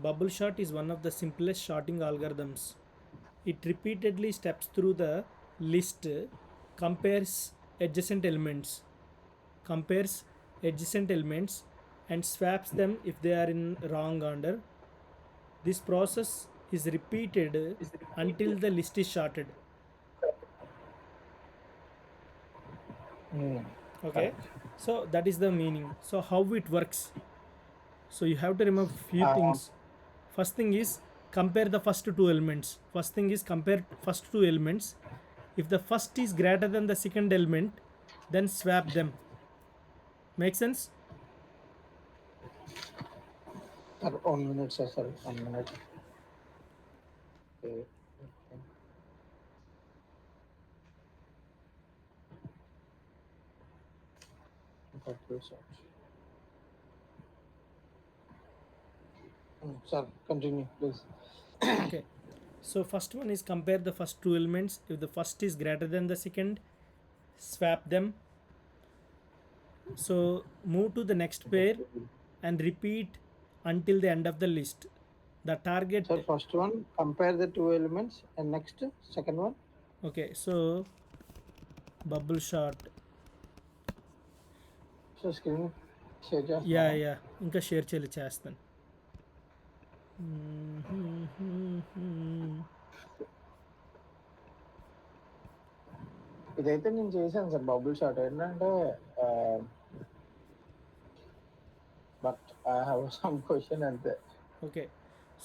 Bubble sort is one of the simplest sorting algorithms. It repeatedly steps through the list, compares adjacent elements, compares adjacent elements and swaps them if they are in wrong order. This process is repeated until the list is sorted. Okay, Correct. so that is the meaning. So how it works? So you have to remember few Uh, things. First thing is compare the first two elements. First thing is compare first two elements. If the first is greater than the second element, then swap them. Make sense? 1 minute, sir. Sorry, 1 minute. Okay. Okay, sir. Sir, continue, please. Okay. So first one is compare the first two elements. If the first is greater than the second, swap them. So move to the next pair and repeat until the end of the list. The Sir, target. first one, compare the two elements, and next, second one. Okay, so bubble shot. So screen share yeah చేస్తున్నారా? Yeah ఇంకా share చేస్తాను. ఇదైతే నేను చేశాను sir bubble sort ఏంటంటే but I have some question అంతే. Okay,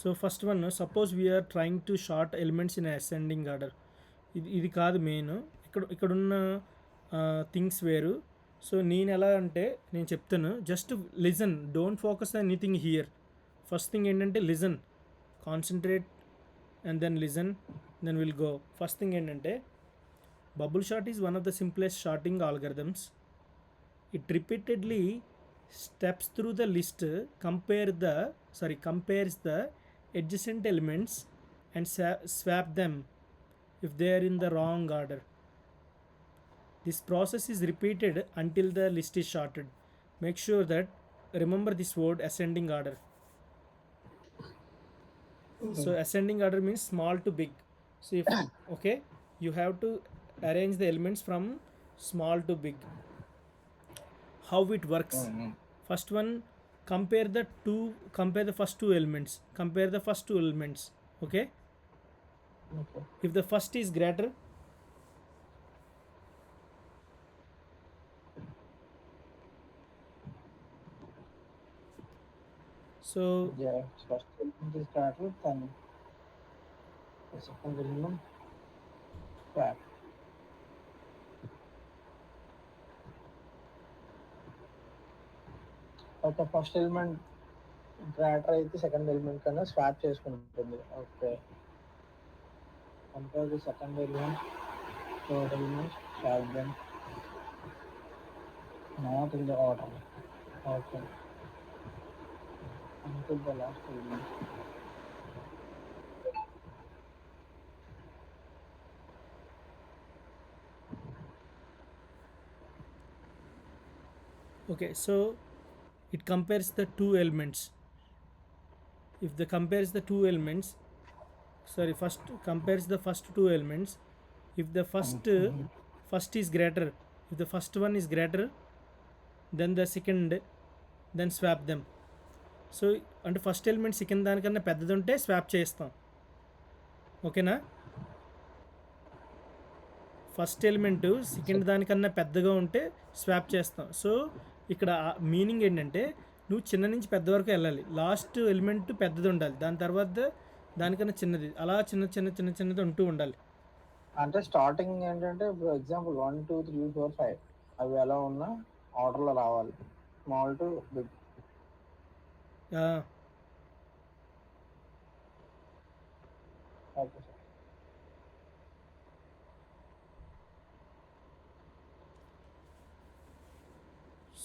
so first one suppose we are trying to sort elements in ascending order. ఇది కాదు మెయిన్. ఇక్కడున్న థింగ్స్ వేరు. సో నేను ఎలా అంటే నేను చెప్తాను, just listen, don't focus anything here. First thing ఏంటంటే listen, concentrate and then listen, then will go. First thing ఏంటంటే bubble sort is one of the simplest sorting algorithms. It repeatedly steps through the list, compares the adjacent elements and swap them if they are in the wrong order. This process is repeated until the list is sorted. Make sure that remember this word ascending order. So ascending order means small to big. So if okay, you have to arrange the elements from small to big. How it works? First one, compare the first two elements. Okay, okay. if the first is greater, so first element is start then second element swap. Okay, first element greater అయితే second element కన్నా swap చేసుకుంటుంది. Okay, compare the second element, third element, swap then not in the order. Okay, until the last element. okay, so it compares the two elements. If the compares the two elements, sorry, first compares the first two elements. If the first is greater, if the first one is greater then the second, then swap them. So అంటే first element second దానికన్నా పెద్దది ఉంటే swap చేస్తాం. ఓకేనా? First element second దానికన్నా పెద్దగా ఉంటే swap చేస్తాం. సో ఇక్కడ మీనింగ్ ఏంటంటే నువ్వు చిన్న నుంచి పెద్ద వరకు వెళ్ళాలి. లాస్ట్ ఎలిమెంట్ పెద్దది ఉండాలి, దాని తర్వాత దానికన్నా చిన్నది, అలా చిన్నది ఉంటూ ఉండాలి. అంటే స్టార్టింగ్ ఏంటంటే ఇప్పుడు ఎగ్జాంపుల్ 1 2 3 4 5 అవి ఎలా ఉన్నా ఆర్డర్లో రావాలి, small to big. Okay sir.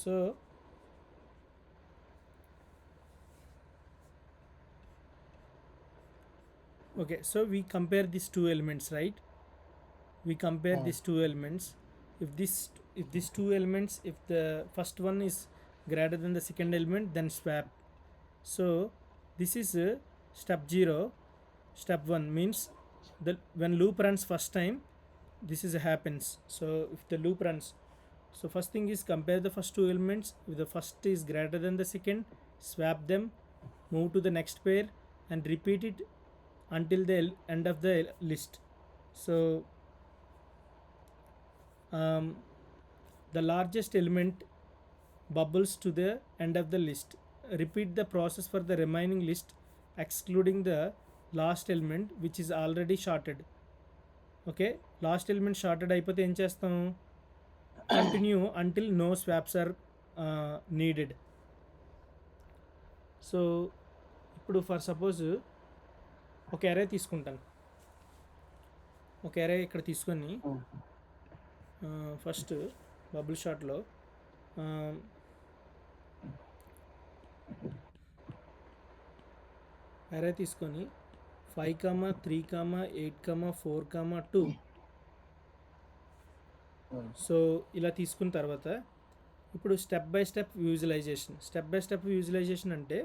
So okay, so we compare these two elements, right? We compare these two elements. If these two elements, if the first one is greater than the second element, then swap. So this is step 0. Step 1 means when loop runs first time, this is happens. So if the loop runs, so first thing is compare the first two elements. If the first is greater than the second, swap them, move to the next pair, and repeat it until the end of the list. So the largest element bubbles to the end of the list. Repeat the process for the remaining list, excluding the last element which is already sorted. Okay, last element sorted అయిపోతే ఏం చేస్తాం? Continue until no swaps are needed. So ఇప్పుడు for suppose ఒక array తీసుకుంటాను. ఒక ఎరే ఇక్కడ తీసుకొని first bubble షాట్లో అరే తీసుకొని 5, 3, 8, 4, 2. సో ఇలా తీసుకున్న తర్వాత ఇప్పుడు స్టెప్ బై స్టెప్ యూజువలైజేషన్ అంటే,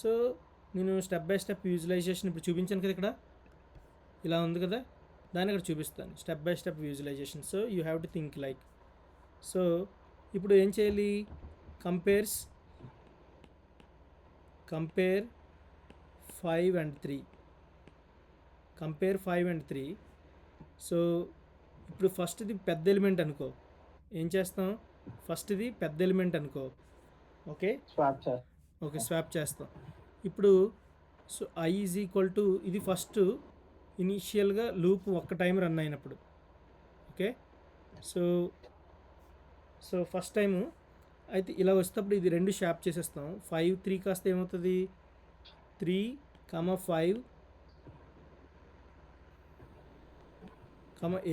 సో నేను స్టెప్ బై స్టెప్ యూజువలైజేషన్ ఇప్పుడు చూపించాను కదా, ఇక్కడ ఇలా ఉంది కదా, దాన్ని ఇక్కడ చూపిస్తాను. Step by step visualisation. So you have to think like. So ఇప్పుడు ఏం చేయాలి? Compare 5 and 3. Compare 5 and 3. So ఇప్పుడు ఫస్ట్ది పెద్ద ఎలిమెంట్ అనుకో, ఏం చేస్తాం? ఫస్ట్ది పెద్ద ఎలిమెంట్ అనుకో, ఓకే, స్వాప్ చేస్తాం. ఇప్పుడు so I is equal to, ఇది ఫస్ట్ ఇనీషియల్గా లూప్ ఒక్క టైం రన్ అయినప్పుడు, ఓకే. సో ఫస్ట్ టైము అయితే ఇలా వచ్చేటప్పుడు ఇది రెండు స్వాప్ చేసేస్తాం. 5, 3 కాస్త ఏమవుతుంది? 3, 5,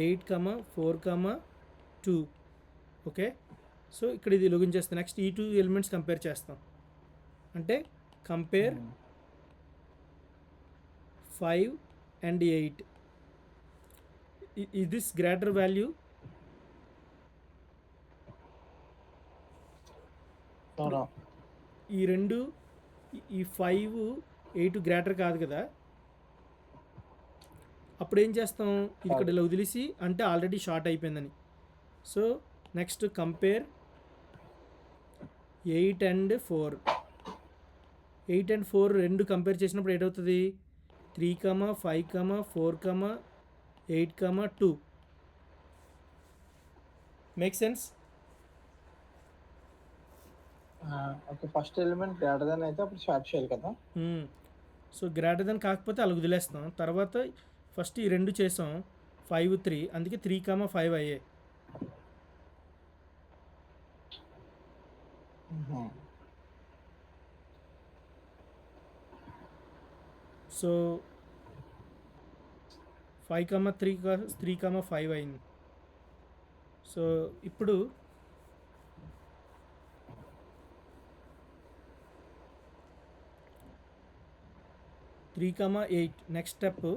8, 4, 2. ఓకే, సో ఇక్కడ ఇది లొగిన్ చేస్తాం. నెక్స్ట్ ఈ 2 ఎలిమెంట్స్ కంపేర్ చేస్తాం. అంటే compare 5 and 8. Is this greater value? ఈ రెండు, ఈ 5, 8 గ్రేటర్ కాదు కదా. అప్పుడు ఏం చేస్తాం? ఇది ఇక్కడ ఇలా వదిలేసి, అంటే ఆల్రెడీ షార్ట్ అయిపోయిందని. So next compare 8 and 4. 8 and 4 రెండు కంపేర్ చేసినప్పుడు ఏటవుతుంది? 3, 5, 4, 8, 2. Make sense? Okay, first element greater than అయితే అప్పుడు స్వాప్ చేయాలి కదా. సో గ్రేటర్ దెన్ కాకపోతే అలా వదిలేస్తాం. తర్వాత ఫస్ట్ ఈ రెండు చేసాం, 5, 3, అందుకే 3, 5 అయ్యాయి. సో 5, 3, 5 అయింది. సో ఇప్పుడు త్రీ కామా 8 నెక్స్ట్ స్టెప్.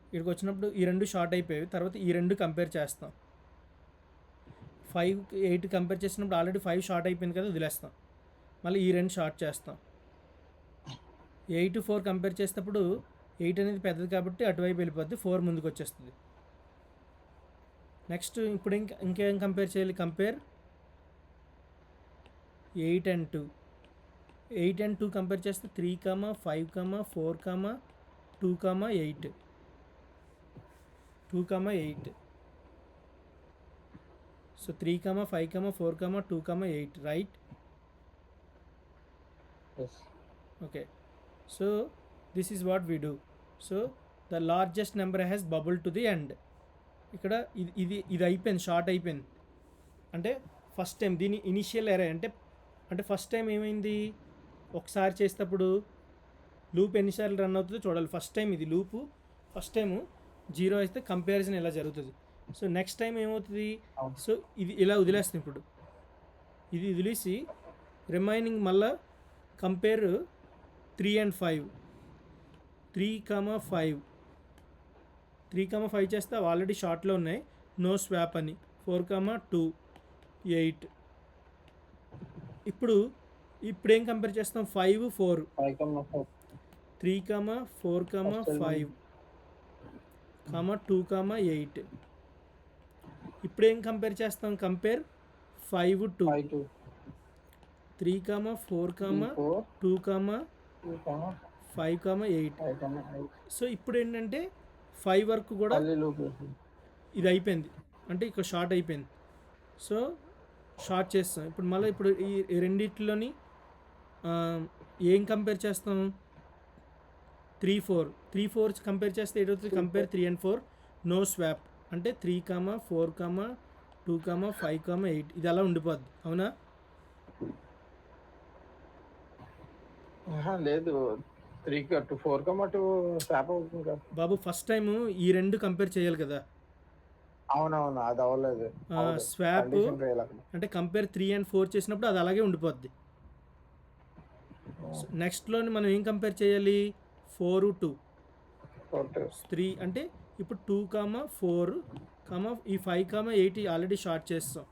ఇక్కడికి వచ్చినప్పుడు ఈ రెండు షార్ట్ అయిపోయాయి. తర్వాత ఈ రెండు కంపేర్ చేస్తాం. 5, 8 కంపేర్ చేసినప్పుడు ఆల్రెడీ 5 షార్ట్ అయిపోయింది కదా, వదిలేస్తాం. మళ్ళీ ఈ రెండు షార్ట్ చేస్తాం. 8, 4 కంపేర్ చేసేటప్పుడు 8 అనేది పెద్దది కాబట్టి అటువైపు వెళ్ళిపోద్ది, 4 ముందుకు వచ్చేస్తుంది. నెక్స్ట్ ఇప్పుడు ఇంకేం కంపేర్ చేయాలి? Compare 8 and 2. 8 and 2 కంపేర్ చేస్తే 3, 5, 4, 2, 8. 2, 8. So 3, 5, 4, 2, 8, right? Okay, so this is what we do. So the largest number has bubble to the end. ఇక్కడ ఇది అయిపోయింది, షార్ట్ అయిపోయింది. అంటే ఫస్ట్ టైం దీని ఇనిషియల్ ఎరే అంటే ఫస్ట్ టైం ఏమైంది? ఒకసారి చేసేటప్పుడు లూప్ ఎన్నిసార్లు రన్ అవుతుందో చూడాలి. ఫస్ట్ టైం ఇది లూపు, ఫస్ట్ టైము 0 అయితే కంపారిజన్ ఇలా జరుగుతుంది. సో నెక్స్ట్ టైం ఏమవుతుంది? సో ఇది ఇలా వదిలేస్తుంది. ఇప్పుడు ఇది వదిలేసి రిమైనింగ్ మళ్ళా కంపేర్ 3 and 5. 3, 5. 3, 5 చేస్తే ఆల్రెడీ షార్ట్లో ఉన్నాయి, నో స్వాప్ అని. 4, 2, 8. ఇప్పుడు ఏం కంపేర్ చేస్తాం? 5, 4. 3, 4, First 5, element 2, 8. ఇప్పుడు ఏం కంపేర్ చేస్తాం? Compare 5, 2, 5 to 3, 4, 3, 4, 2, 2, 5, 8. 5, 8. సో ఇప్పుడు ఏంటంటే 5 వరకు కూడా మళ్ళీ లూప్ వేసి ఇది అయిపోయింది, అంటే ఇక్కడ షార్ట్ అయిపోయింది. సో షార్ట్ చేస్తాం. ఇప్పుడు మళ్ళీ ఇప్పుడు ఈ రెండిట్లోని ఏం కంపేర్ చేస్తాం? 3, 4 కంపేర్ చేస్తే ఏదవుతుంది? 3, కంపేర్ 3 and 4, నో స్వాప్, అంటే 3, 4, 2, 5, 8 ఇది అలా ఉండిపోద్ది, అవునా? లేదు 3 to 4 2 స్వాప్ అవుతుంది కదా. బాబు ఫస్ట్ టైం ఈ రెండు కంపేర్ చేయాలి కదా. అవునవును, అది అవ్వలేదు. స్వాప్ కండిషన్ ఫెయిల్ అక్కడ. అంటే కంపేర్ 3 and 4 చేసినప్పుడు అది అలాగే ఉండిపోద్ది. నెక్స్ట్లోని మనం ఏం కంపేర్ చేయాలి? 4, 2, 3 అంటే ఇప్పుడు 2, 4, ఈ 5, 8 ఆల్రెడీ షార్ట్ చేస్తాం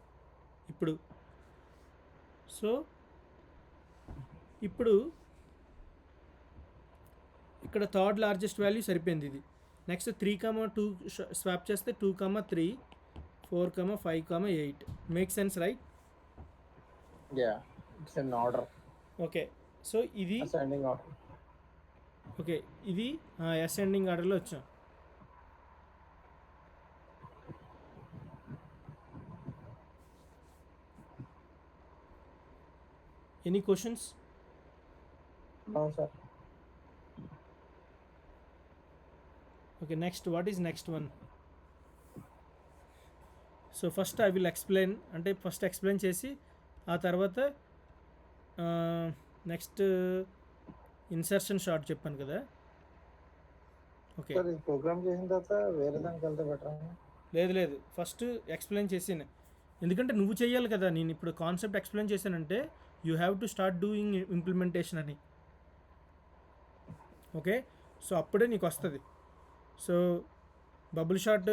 ఇప్పుడు. సో ఇప్పుడు ఇక్కడ థర్డ్ లార్జెస్ట్ వాల్యూ సరిపోయింది ఇది. నెక్స్ట్ 3, 2 స్వాప్ చేస్తే 2, 3, 4, 5, 8. Make sense, right? Yeah, it's in order. Okay, so ఇది అసెండింగ్ ఆర్డర్. ఓకే, ఇది అసెండింగ్ ఆర్డర్లో వచ్చాం. Any questions? అవును sir. Okay, next, what is next one? So first I will explain, అంటే first explain చేసి ఆ తర్వాత నెక్స్ట్ ఇన్సర్షన్ షార్ట్ చెప్పాను కదా. ఓకే, సార్ ఇది ప్రోగ్రామ్ చేసిన తర్వాత వేరే దానికి వెళ్తే బెటర్. లేదు ఫస్ట్ ఎక్స్ప్లెయిన్ చేసాను, ఎందుకంటే నువ్వు చేయాలి కదా. నేను ఇప్పుడు కాన్సెప్ట్ ఎక్స్ప్లెయిన్ చేశానంటే you have to start doing implementation అని. ఓకే, సో అప్పుడే నీకు వస్తుంది. సో బబుల్ షాట్,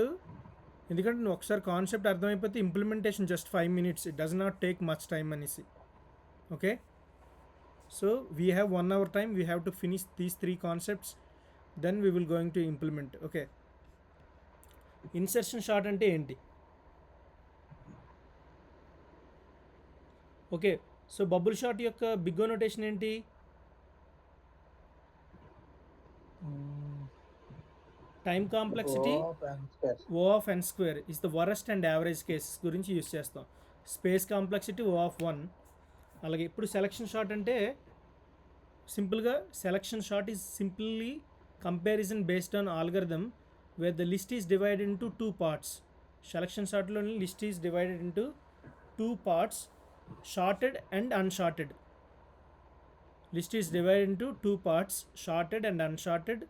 ఎందుకంటే నువ్వు ఒకసారి కాన్సెప్ట్ అర్థమైపోతే implementation just 5 minutes, it does not take much time అనేసి. Okay, so we have 1 hour time, we have to finish these 3 concepts, then we will going to implement. Okay, insertion sort అంటే ఏంటి? Okay, so bubble sort యొక్క big notation ఏంటి? Time complexity O of n square is the worst and average cases గురించి use చేస్తాం. Space complexity O of 1. అలాగే ఇప్పుడు selection sort అంటే సింపుల్గా selection sort is simply comparison based on algorithm where the list is divided into 2 parts. Selection షార్ట్లోని list is divided into 2 parts, sorted and unsorted. List is divided into 2 parts, sorted and unsorted.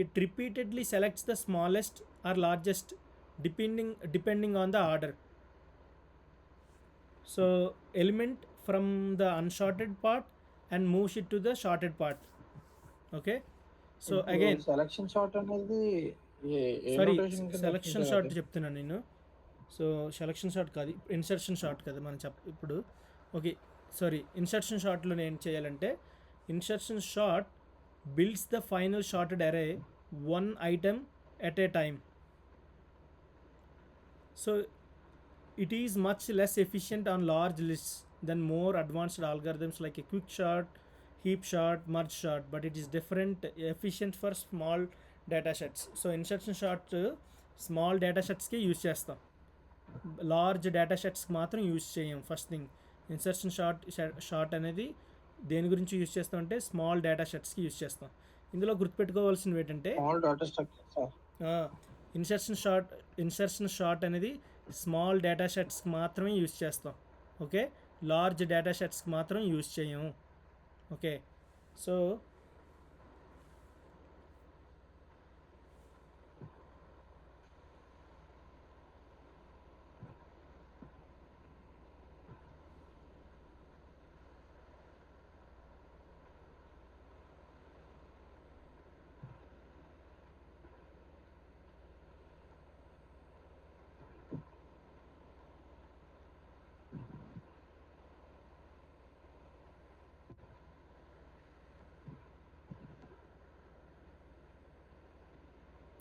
It repeatedly selects the smallest or largest depending on the order. So element from the unsorted part and moves it to the sorted part. Okay, so again selection short అనేది sorry selection short చెప్తున్నాను నేను. So selection short కాదు, insertion short కదా మనం ఇప్పుడు. Okay, sorry, insertion షార్ట్లో ఏం చేయాలంటే insertion short builds the final sorted array one item at a time. So it is much less efficient on large lists than more advanced algorithms like a quick sort, heap sort, merge sort, but it is efficient for small data sets. So insertion sort small data sets కి use చేస్తాం, large data సెట్స్కి మాత్రం use చేయం. First thing, insertion sort అనేది దేని గురించి use చేస్తాం అంటే small data సెట్స్కి use చేస్తాం. ఇందులో గుర్తుపెట్టుకోవాల్సినవి ఏంటంటే ఇన్సర్షన్ షార్ట్ అనేది స్మాల్ డేటా సెట్స్కి మాత్రమే యూజ్ చేస్తాం. ఓకే, లార్జ్ డేటా సెట్స్కి మాత్రం యూజ్ చేయము. Okay, so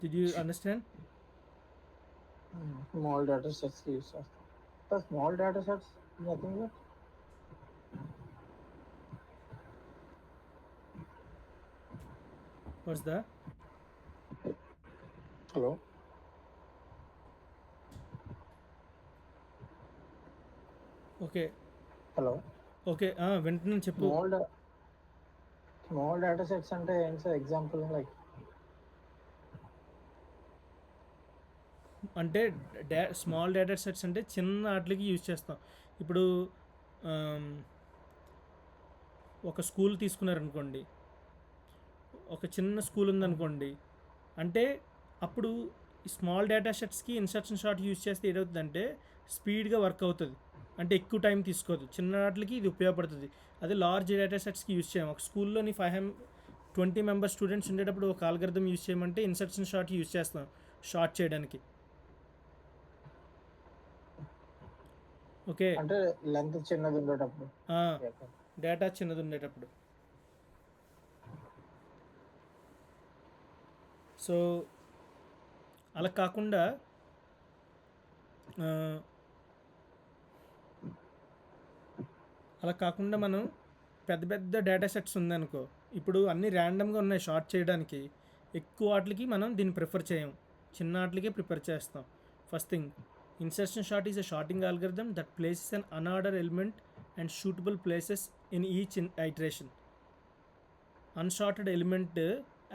Did you understand? Small data sets use చేస్తాం. Small data sets nothing but What's the? Hello Okay. Hello okay. వింటున్నాను, చెప్పు. స్మాల్ డేటా సెట్స్ అంటే ఏంటి సార్? ఎగ్జాంపుల్ లైక్ అంటే small data sets అంటే చిన్న వాటికి యూజ్ చేస్తాం. ఇప్పుడు ఒక స్కూల్ తీసుకున్నారనుకోండి, ఒక చిన్న స్కూల్ ఉందనుకోండి, అంటే అప్పుడు ఈ స్మాల్ డేటా సెట్స్కి ఇన్స్ట్రక్షన్ షార్ట్ యూజ్ చేస్తే ఏమవుతుందంటే స్పీడ్గా వర్క్ అవుతుంది, అంటే ఎక్కువ టైం తీసుకోదు. చిన్న వాటికి ఇది ఉపయోగపడుతుంది. అదే లార్జ్ డేటా సెట్స్కి యూజ్ చేయం. ఒక స్కూల్లోని 20 మెంబర్స్ స్టూడెంట్స్ ఉండేటప్పుడు ఒక ఆల్గరిథం యూజ్ చేయమంటే ఇన్స్ట్రక్షన్ షార్ట్ యూజ్ చేస్తాం షార్ట్ చేయడానికి. ఓకే. అంటే లెంత్ చిన్నది ఉండేటప్పుడు. డేటా చిన్నది ఉండేటప్పుడు. సో అలా కాకుండా మనం పెద్ద పెద్ద డేటా సెట్స్ ఉందనుకో, ఇప్పుడు అన్నీ ర్యాండమ్గా ఉన్నాయి షార్ట్ చేయడానికి, ఎక్కువ వాటికి మనం దీన్ని ప్రిఫర్ చేయం, చిన్న వాటికే ప్రిఫర్ చేస్తాం. First thing, insertion short is a shorting algorithm that places an unordered element and suitable places in each iteration. Unsorted element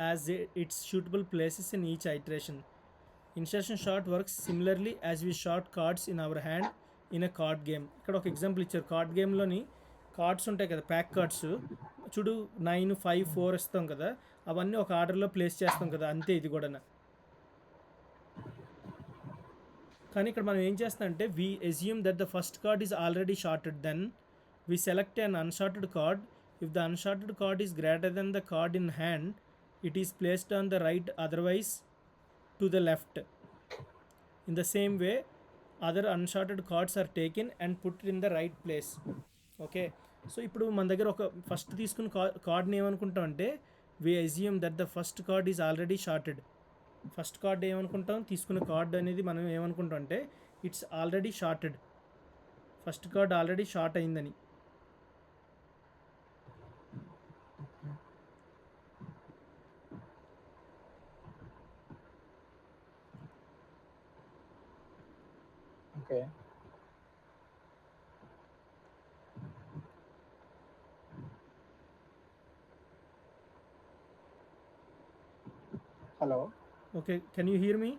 as its suitable places in each iteration. Insertion short works similarly as we short cards in our hand in a card game. ఇక్కడ ఒక example ఇచ్చారు. Card గేమ్లోని cards ఉంటాయి కదా, pack cards చూడు, 9, 5, 4 ఇస్తాం కదా, అవన్నీ ఒక ఆర్డర్లో ప్లేస్ చేస్తాం కదా, అంతే ఇది కూడా. కానీ ఇక్కడ మనం ఏం చేస్తాం అంటే, we assume that the first card is already sorted, then we select an unsorted card. If the unsorted card is greater than the card in hand, it is placed on the right, otherwise to the left. In the same way other unsorted cards are taken and put in the right place. Okay. So ఇప్పుడు మన దగ్గర ఒక first తీసుకున్న కార్డ్ని ఏమనుకుంటాం అంటే, we assume that the first card is already sorted. First card ఏమనుకుంటాం, తీసుకున్న కార్డ్ అనేది మనం ఏమనుకుంటాం అంటే it's already sorted, first card already sort అయిందని. Okay. Hello. Okay, can you hear me?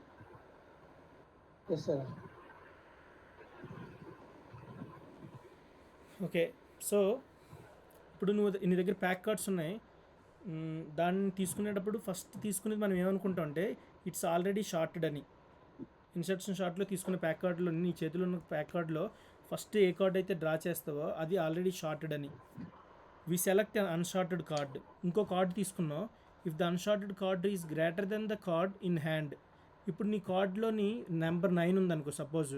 Yes sir. Okay. So ఇప్పుడు నీ దగ్గర ప్యాక్ కార్డ్స్ ఉన్నాయి, దాన్ని తీసుకునేటప్పుడు ఫస్ట్ తీసుకునేది మనం ఏమనుకుంటాం అంటే ఇట్స్ ఆల్రెడీ షార్టెడ్ అని. ఇన్సర్షన్ షార్ట్లో తీసుకున్న ప్యాక్ కార్డులో, నీ చేతిలో ఉన్న ప్యాక్ కార్డులో ఫస్ట్ ఏ కార్డ్ అయితే డ్రా చేస్తావో అది ఆల్రెడీ షార్టెడ్ అని. We select unsorted card. ఇంకో కార్డ్ తీసుకున్నావు, if the unsorted card is greater than the card in hand. ఇప్పుడు నీ కార్డ్లోని నెంబర్ 9 ఉందనుకో, సపోజ్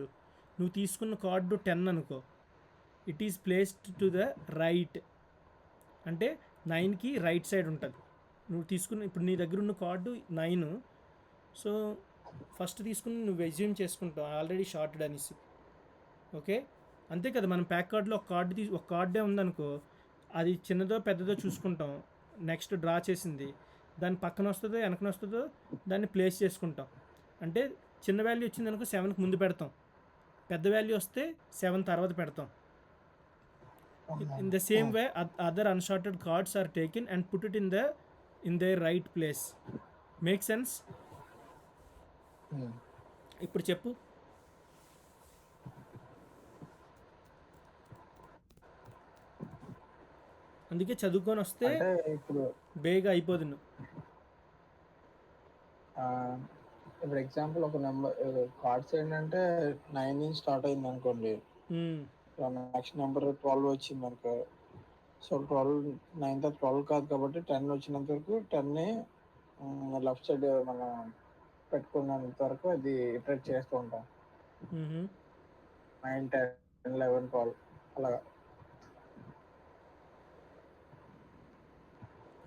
నువ్వు తీసుకున్న కార్డు 10 అనుకో, it is placed to the right, అంటే 9కి రైట్ సైడ్ ఉంటుంది. నువ్వు తీసుకున్న ఇప్పుడు నీ దగ్గర ఉన్న కార్డు 9, సో ఫస్ట్ తీసుకుని నువ్వు ఎజ్యూమ్ చేసుకుంటావు ఆల్రెడీ షార్టెడ్ అనేసి. ఓకే, అంతే కదా. మనం ప్యాక్ కార్డులో ఒక కార్డే ఉందనుకో, అది చిన్నదో పెద్దదో చూసుకుంటాం, నెక్స్ట్ డ్రా చేసింది దాని పక్కన వస్తుందో వెనకన వస్తుందో దాన్ని ప్లేస్ చేసుకుంటాం. అంటే చిన్న వాల్యూ వచ్చింది అనుకో 7కి ముందు పెడతాం, పెద్ద వాల్యూ వస్తే 7 తర్వాత పెడతాం. In the same way other unsorted cards are taken and put it in their right place. Make sense? ఇప్పుడు చెప్పు. అందుకే చదువుకొని వస్తే ఇప్పుడు బేగా అయిపోదు. ఇప్పుడు ఎగ్జాంపుల్ ఒక నెంబర్ కార్డ్స్ ఏంటంటే 9 నుంచి స్టార్ట్ అయింది అనుకోండి, నెక్స్ట్ నెంబర్ 12 వచ్చింది అనుకో, సో 9 తర్వాత 12 కాదు కాబట్టి 10 వచ్చినంత వరకు 10ని లెఫ్ట్ సైడ్ మనం పెట్టుకున్నంత వరకు అది ఇటరేట్ చేస్తూ ఉంటాం. 9, 10, 11, 12 అలాగా.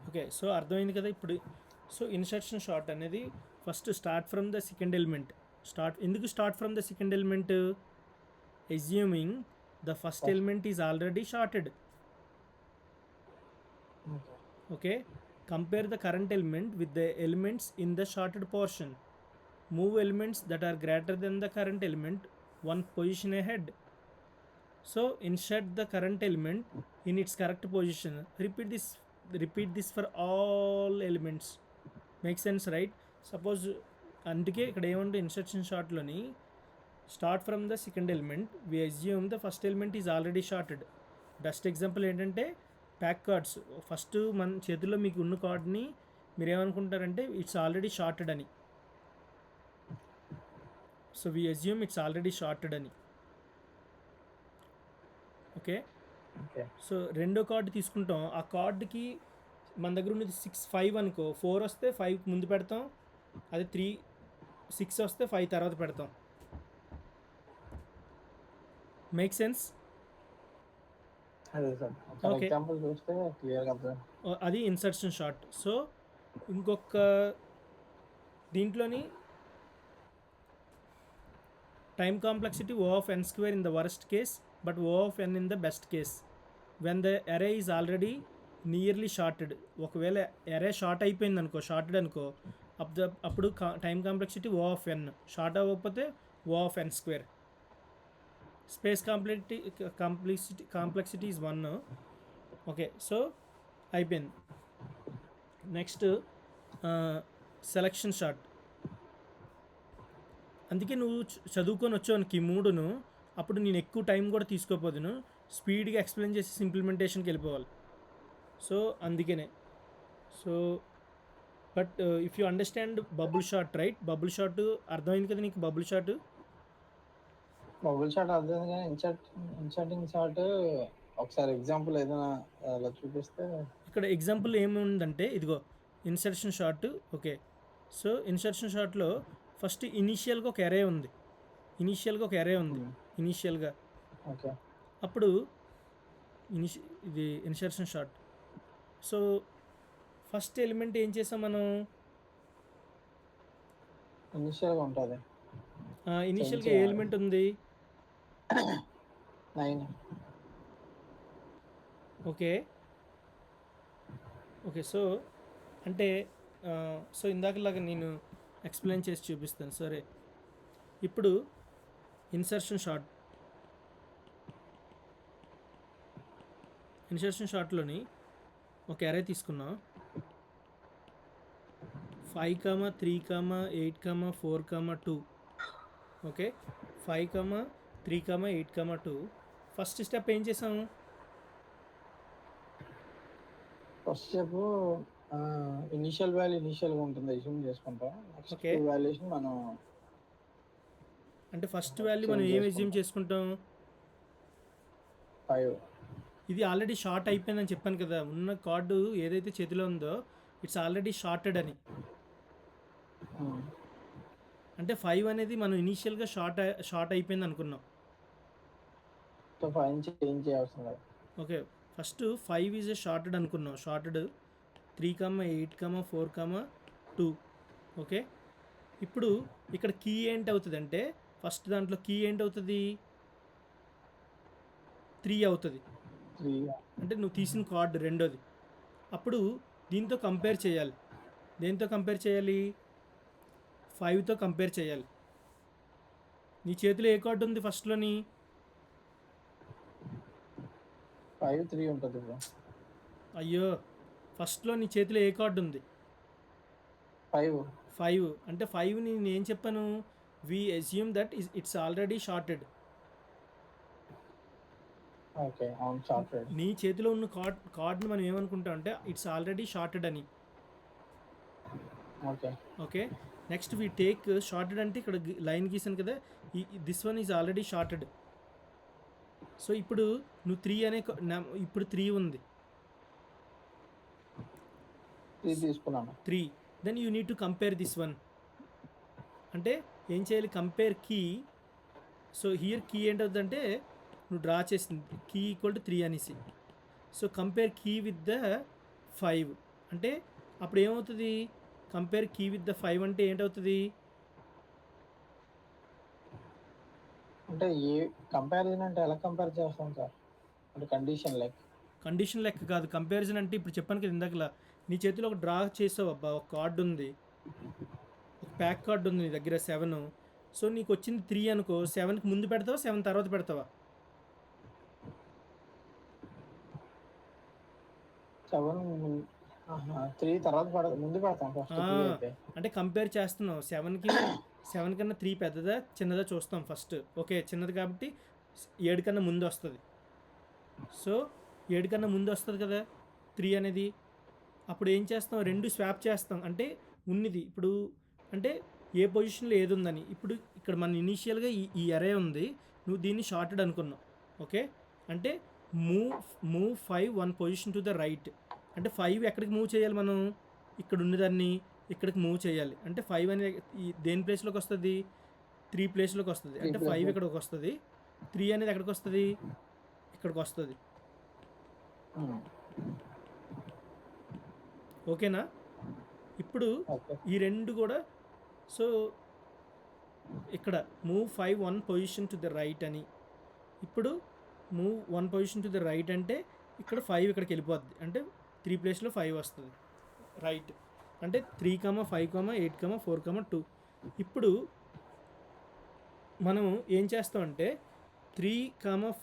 ఓకే, సో అర్థమైంది కదా ఇప్పుడు. సో ఇన్సర్షన్ షార్ట్ అనేది first start from the second element. ఎందుకు start from the second element? Assuming the first element is already sorted. Okay, compare the current element with the elements in the sorted portion. Move elements that are greater than the current element one position ahead. So insert the current element in its correct position. Repeat this for all elements. Make sense, right? Suppose అందుకే ఇక్కడ ఏమంటే instruction షార్ట్లోని start from the second element we assume the first element is already sorted. Best example ఏంటంటే pack cards. First మన చేతిలో మీకు ఉన్న కార్డ్ని మీరు ఏమనుకుంటారంటే ఇట్స్ ఆల్రెడీ షార్టెడ్ అని. So we assume it's already sorted అని. ఓకే, సో రెండో కార్డు తీసుకుంటాం. ఆ కార్డుకి మన దగ్గర ఉన్నది 5 అనుకో, 4 వస్తే 5 ముందు పెడతాం, అది 3 6 వస్తే 5 తర్వాత పెడతాం. Make sense? ఓకే, అది ఇన్సర్షన్ షార్ట్. సో ఇంకొక దీంట్లోని time complexity O of n square in the worst case but O of n in the best case when the array is already nearly shorted. ఒకవేళ array sort అయిపోయింది అనుకో, sorted అనుకో, అప్పుడు time complexity O of n, sort అవ్వకపోతే O of n square. Space complexity is 1. Okay, so అయిపోయింది. Next selection sort. అందుకే నువ్వు చదువుకొని వచ్చావునికి 3ను, అప్పుడు నేను ఎక్కువ టైం కూడా తీసుకోపోదును, స్పీడ్గా ఎక్స్ప్లెయిన్ చేసి ఇంప్లిమెంటేషన్కి వెళ్ళిపోవాలి. సో అందుకనే. So but if you understand bubble shot, right? Bubble shot అర్థమైంది కదా నీకు? బబుల్ షాట్ అర్థమైంది కానీ ఇన్సర్టింగ్ షాట్ ఒకసారి ఎగ్జాంపుల్ ఏదైనా అలా చూపిస్తే. ఇక్కడ ఎగ్జాంపుల్ ఏముందంటే ఇదిగో insertion sort. Okay, so insertion షాట్లో ఫస్ట్ ఇనీషియల్గా ఒక ఎరే ఉంది. ఇనీషియల్గా ఓకే, అప్పుడు ఇది insertion sort. So first element ఏం చేసాం మనం? ఇనీషియల్గా ఉంటుంది. ఇనీషియల్గా ఏ ఎలిమెంట్ ఉంది? 9. ఓకే, సో అంటే సో ఇందాకలాగా నేను ఎక్స్ప్లెయిన్ చేసి చూపిస్తాను. సరే, ఇప్పుడు ఇన్సర్షన్ షార్ట్లోని ఒక అరే తీసుకున్నాం. 5, 3, 8, 4, 2. ఓకే, 5, 3, 8, 2. ఫస్ట్ స్టెప్ ఏం చేసాము? ఫస్ట్ స్టెప్ ఇనిషియల్ వాల్యూ ఇనిషియల్గా ఉంటుంది, అస్యూమ్ చేసుకుంటాం. నెక్స్ట్ వాల్యూషన్ మనం అంటే ఫస్ట్ వాల్యూ మనం ఏం అస్యూమ్ చేసుకుంటాం? 5. ఇది ఆల్రెడీ షార్ట్ అయిపోయిందని చెప్పాను కదా, ఉన్న కార్డు ఏదైతే చేతిలో ఉందో ఇట్స్ ఆల్రెడీ షార్టెడ్ అని. అంటే 5 అనేది మనం ఇనీషియల్గా షార్ట్ అయిపోయింది అనుకున్నాం. ఓకే, ఫస్ట్ 5 ఈజ్ షార్టెడ్ అనుకున్నాం. షార్టెడ్ 3, 8, 4, 2. ఓకే, ఇప్పుడు ఇక్కడ కీ ఏంటి అవుతుంది అంటే ఫస్ట్ దాంట్లో కీ ఏంటి అవుతుంది? 3 అవుతుంది. అంటే నువ్వు తీసిన కార్డు రెండోది. అప్పుడు దీంతో కంపేర్ చేయాలి. దేంతో కంపేర్ చేయాలి? 5తో కంపేర్ చేయాలి. నీ చేతిలో ఏ కార్డు ఉంది ఫస్ట్లోని? 5, 3 ఉంటుంది. అయ్యో, ఫస్ట్లో నీ చేతిలో ఏ కార్డు ఉంది? 5. అంటే 5ని నేను ఏం చెప్పాను? We assume that it's already sorted. Okay, అవును, షార్టెడ్. నీ చేతిలో ఉన్న కార్డ్ని మనం ఏమనుకుంటాం అంటే ఇట్స్ ఆల్రెడీ షార్టెడ్ అని. Okay, next we take sorted అంటే ఇక్కడ లైన్ గీసాను కదా, this one is already sorted. So ఇప్పుడు నువ్వు 3 అనే ఇప్పుడు 3 ఉంది. 3. Then you need to compare this one. అంటే ఏం చేయాలి? Compare key. So here key ఏంటవుతుందంటే నువ్వు డ్రా చేసింది కీ ఈక్వల్ టు 3 అనేసి. So compare key with the 5 అంటే అప్పుడు ఏమవుతుంది? కంపేర్ కీ విత్ ద 5 అంటే ఏంటవుతుంది? అంటే ఏ కంపారిజన్ అంటే ఎలా కంపేర్ చేస్తాం సార్? అంటే కండిషన్ లైక్ కండిషన్ లెక్క కాదు. కంపారిజన్ అంటే ఇప్పుడు చెప్పాను కదా ఇందాకలా, నీ చేతిలో ఒక డ్రా చేసావు అబ్బా, ఒక కార్డ్ ఉంది, ఒక ప్యాక్ కార్డ్ ఉంది నీ దగ్గర 7. సో నీకు వచ్చింది 3 అనుకో, 7కి ముందు పెడతావా 7 తర్వాత పెడతావా? 7 3 తర్వాత ముందు పెడతాం ఫస్ట్ 3 అయితే. అంటే కంపేర్ చేస్తున్నావు, 7 కన్నా 3 పెద్దదా చిన్నదా చూస్తాం ఫస్ట్. ఓకే, చిన్నది కాబట్టి 7 కన్నా ముందు వస్తుంది. సో 7 కన్నా ముందు వస్తుంది కదా 3 అనేది. అప్పుడు ఏం చేస్తాం, 2 స్వాప్ చేస్తాం. అంటే ఉన్నది ఇప్పుడు, అంటే ఏ పొజిషన్లో ఏది ఉందని. ఇప్పుడు ఇక్కడ మన ఇనీషియల్గా ఈ అరే ఉంది, నువ్వు దీన్ని షార్టెడ్ అనుకున్నావు. ఓకే, అంటే move 5 1 position to the right. అంటే 5 ఎక్కడికి మూవ్ చేయాలి మనం? ఇక్కడ ఉన్నదాన్ని ఇక్కడికి మూవ్ చేయాలి. అంటే 5 అనేది దేని ప్లేస్లోకి వస్తుంది? 3 ప్లేస్లోకి వస్తుంది. అంటే 5 ఇక్కడికి వస్తుంది, 3 అనేది ఎక్కడికి వస్తుంది? ఇక్కడికి వస్తుంది. ఓకేనా? ఇప్పుడు ఈ 2 కూడా, సో ఇక్కడ move 5 1 position to the right అని. ఇప్పుడు move 1 position to the right అంటే ఇక్కడ 5 ఇక్కడికి వెళ్ళిపోద్ది. అంటే 3 ప్లేస్లో 5 వస్తుంది రైట్. అంటే 3, 5, 8, 4, 2. ఇప్పుడు మనం ఏం చేస్తామంటే 3,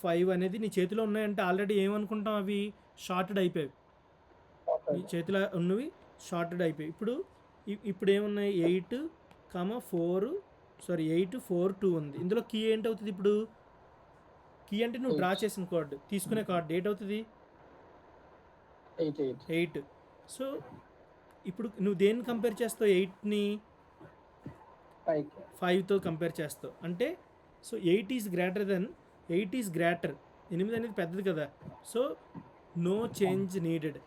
5 అనేది నీ చేతిలో ఉన్నాయంటే ఆల్రెడీ ఏమనుకుంటాం, అవి షార్టెడ్ అయిపోయాయి. నీ చేతిలో ఉన్నవి షార్టెడ్ అయిపోయాయి. ఇప్పుడు ఏమున్నాయి? 8, 4 8, 4, 2 ఉంది. ఇందులో కీ ఏంటవుతుంది? ఇప్పుడు కీ అంటే నువ్వు డ్రా చేసిన కార్డు, తీసుకునే కార్డు ఏంటవుతుంది? 8. సో ఇప్పుడు నువ్వు దేన్ని కంపేర్ చేస్తావు? 8ని 5తో కంపేర్ చేస్తావు. అంటే so 8 is greater than 8 is greater. 8 అనేది పెద్దది కదా, so no change needed.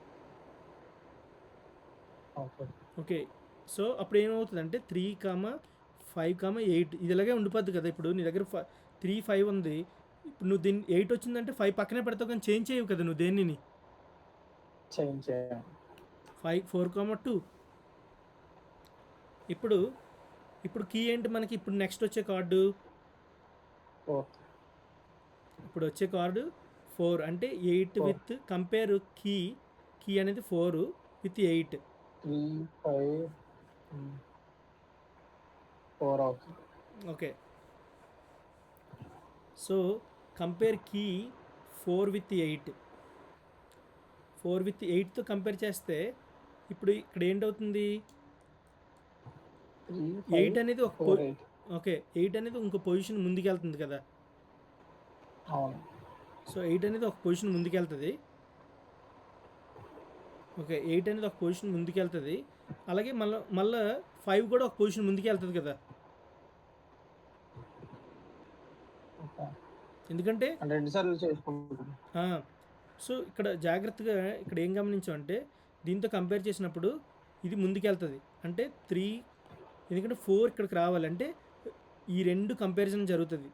Okay, so అప్పుడు ఏమవుతుంది అంటే 3, 5, 8 ఇది ఇలాగే ఉండిపోద్ది కదా. ఇప్పుడు నీ దగ్గర 3, 5 ఉంది, ఇప్పుడు నువ్వు దీన్ని 8 వచ్చిందంటే 5 పక్కనే పెడతావు, కానీ చేంజ్ చేయవు కదా నువ్వు దేనిని. 5, 4, 2. ఇప్పుడు కీ ఏంటి మనకి? ఇప్పుడు నెక్స్ట్ వచ్చే కార్డు, ఇప్పుడు వచ్చే కార్డు 4. అంటే 8 విత్ కంపేర్ కీ అనేది 4 విత్ 8. 3, 5, 4 అవుతుంది. Okay, so compare key 4 with 8. 4 with 8తో కంపేర్ చేస్తే ఇప్పుడు ఇక్కడ ఏంటవుతుంది? 8 అనేది ఒక ఓకే, 8 అనేది ఇంకో పొజిషన్ ముందుకు వెళ్తుంది కదా. సో 8 అనేది ఒక పొజిషన్ ముందుకు వెళ్తుంది. ఓకే, 8 అనేది ఒక పొజిషన్ ముందుకు వెళ్తుంది. అలాగే మళ్ళీ 5 కూడా ఒక పొజిషన్ ముందుకు వెళ్తుంది కదా. ఎందుకంటే సో ఇక్కడ జాగ్రత్తగా ఇక్కడ ఏం గమనించామంటే దీంతో కంపేర్ చేసినప్పుడు ఇది ముందుకెళ్తుంది. అంటే 3, ఎందుకంటే 4 ఇక్కడికి రావాలంటే ఈ 2 కంపారిజన్ జరుగుతుంది.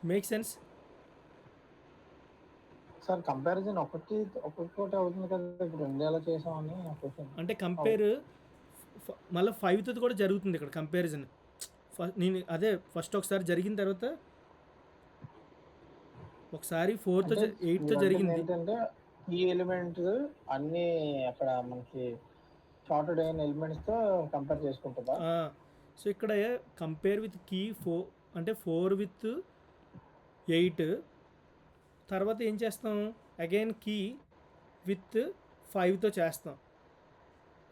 Make sense sir? కంపారిజన్ ఒక్కొక్కటి అవుతుంది కదా, ఇప్పుడు 2 ఎలా చేసామని నా క్వశ్చన్. అంటే కంపేర్ మళ్ళీ 5తో కూడా జరుగుతుంది ఇక్కడ కంపారిజన్. నేను అదే ఫస్ట్ ఒకసారి జరిగిన తర్వాత ఒకసారి 4తో 8తో జరిగింది. ఏంటంటే ఈ ఎలిమెంట్స్ అన్ని అక్కడ మనకి షార్టెడ్ అయిన ఎలిమెంట్స్తో కంపేర్ చేసుకుంటుందా? సో ఇక్కడ కంపేర్ విత్ కీ 4 అంటే 4 విత్ 8. తర్వాత ఏం చేస్తాం? అగైన్ కీ విత్ 5తో చేస్తాం.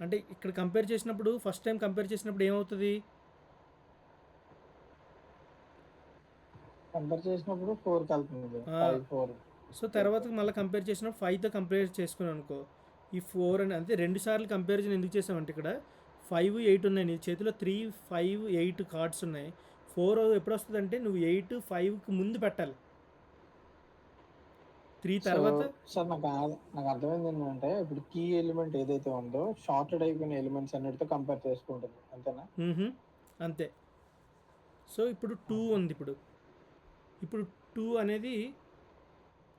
అంటే ఇక్కడ కంపేర్ చేసినప్పుడు ఫస్ట్ టైం కంపేర్ చేసినప్పుడు ఏమవుతుంది? కంపేర్ చేసినప్పుడు 4కి వెళ్తుంది. 4. సో తర్వాత మళ్ళీ కంపేర్ చేసినప్పుడు 5తో కంపేర్ చేసుకున్నాం అనుకో, ఈ 4 అని. అంతే 2 సార్లు కంపారిజన్ ఎందుకు చేసామంటే ఇక్కడ 5, 8 ఉన్నాయి నీ చేతిలో. 3, 5, 8 కార్డ్స్ ఉన్నాయి. 4 ఎప్పుడు వస్తుంది అంటే నువ్వు 8, 5కి ముందు పెట్టాలి. 3 తర్వాత. సార్ నాకు అర్థమైంది ఏంటంటే ఇప్పుడు కీ ఎలిమెంట్ ఏదైతే ఉందో షార్టెడ్ అయిపోయిన ఎలిమెంట్స్ అన్నిటితో కంపేర్ చేసుకుంటుంది, అంతేనా? అంతే. సో ఇప్పుడు 2 ఉంది. ఇప్పుడు 2 అనేది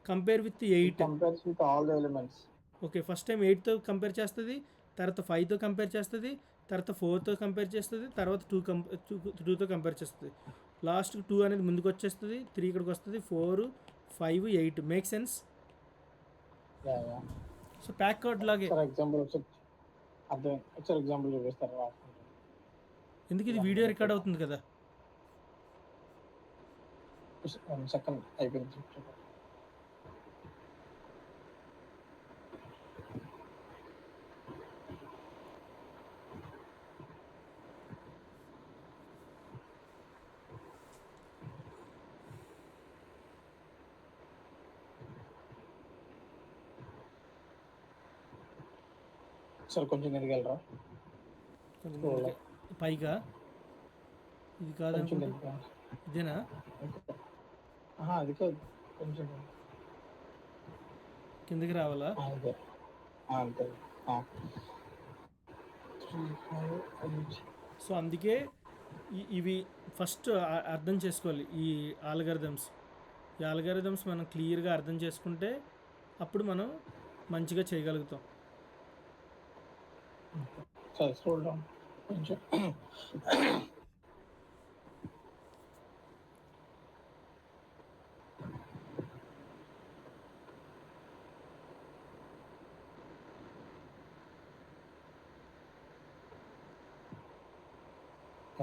compare with 8. Compares with all the elements. Okay, first time 8తో కంపేర్ చేస్తుంది, తర్వాత 5తో కంపేర్ చేస్తుంది, తర్వాత 4తో కంపేర్ చేస్తుంది, తర్వాత 2తో కంపేర్ చేస్తుంది. లాస్ట్కి 2 అనేది ముందుకు వచ్చేస్తుంది, 3 ఇక్కడికి వస్తుంది, 4, 5, 8 make sense. Yeah yeah. So pack card లాగే. సార్ ఎగ్జాంపుల్ ఒకసారి అర్థం ఒకసారి ఎగ్జాంపుల్ చూపిస్తారు రాసుకుంటాను. ఎందుకు ఇది వీడియో రికార్డ్ అవుతుంది కదా. 1 సెకండ్ అయిపోయింది. సార్ కొంచెం ఎదిగలరా? కొంచెం ముందుకి, పైగా ఇది కాదు కొంచెం అనుకుంటా. ఇదేనా? అది కాదు, కొంచెం కిందకి రావాలా? అదే అంతే. సో అందుకే ఇవి ఫస్ట్ అర్థం చేసుకోవాలి. ఈ ఆల్గారిథమ్స్ మనం క్లియర్గా అర్థం చేసుకుంటే అప్పుడు మనం మంచిగా చేయగలుగుతాం. సార్ స్క్రోల్ డౌన్ కొంచెం.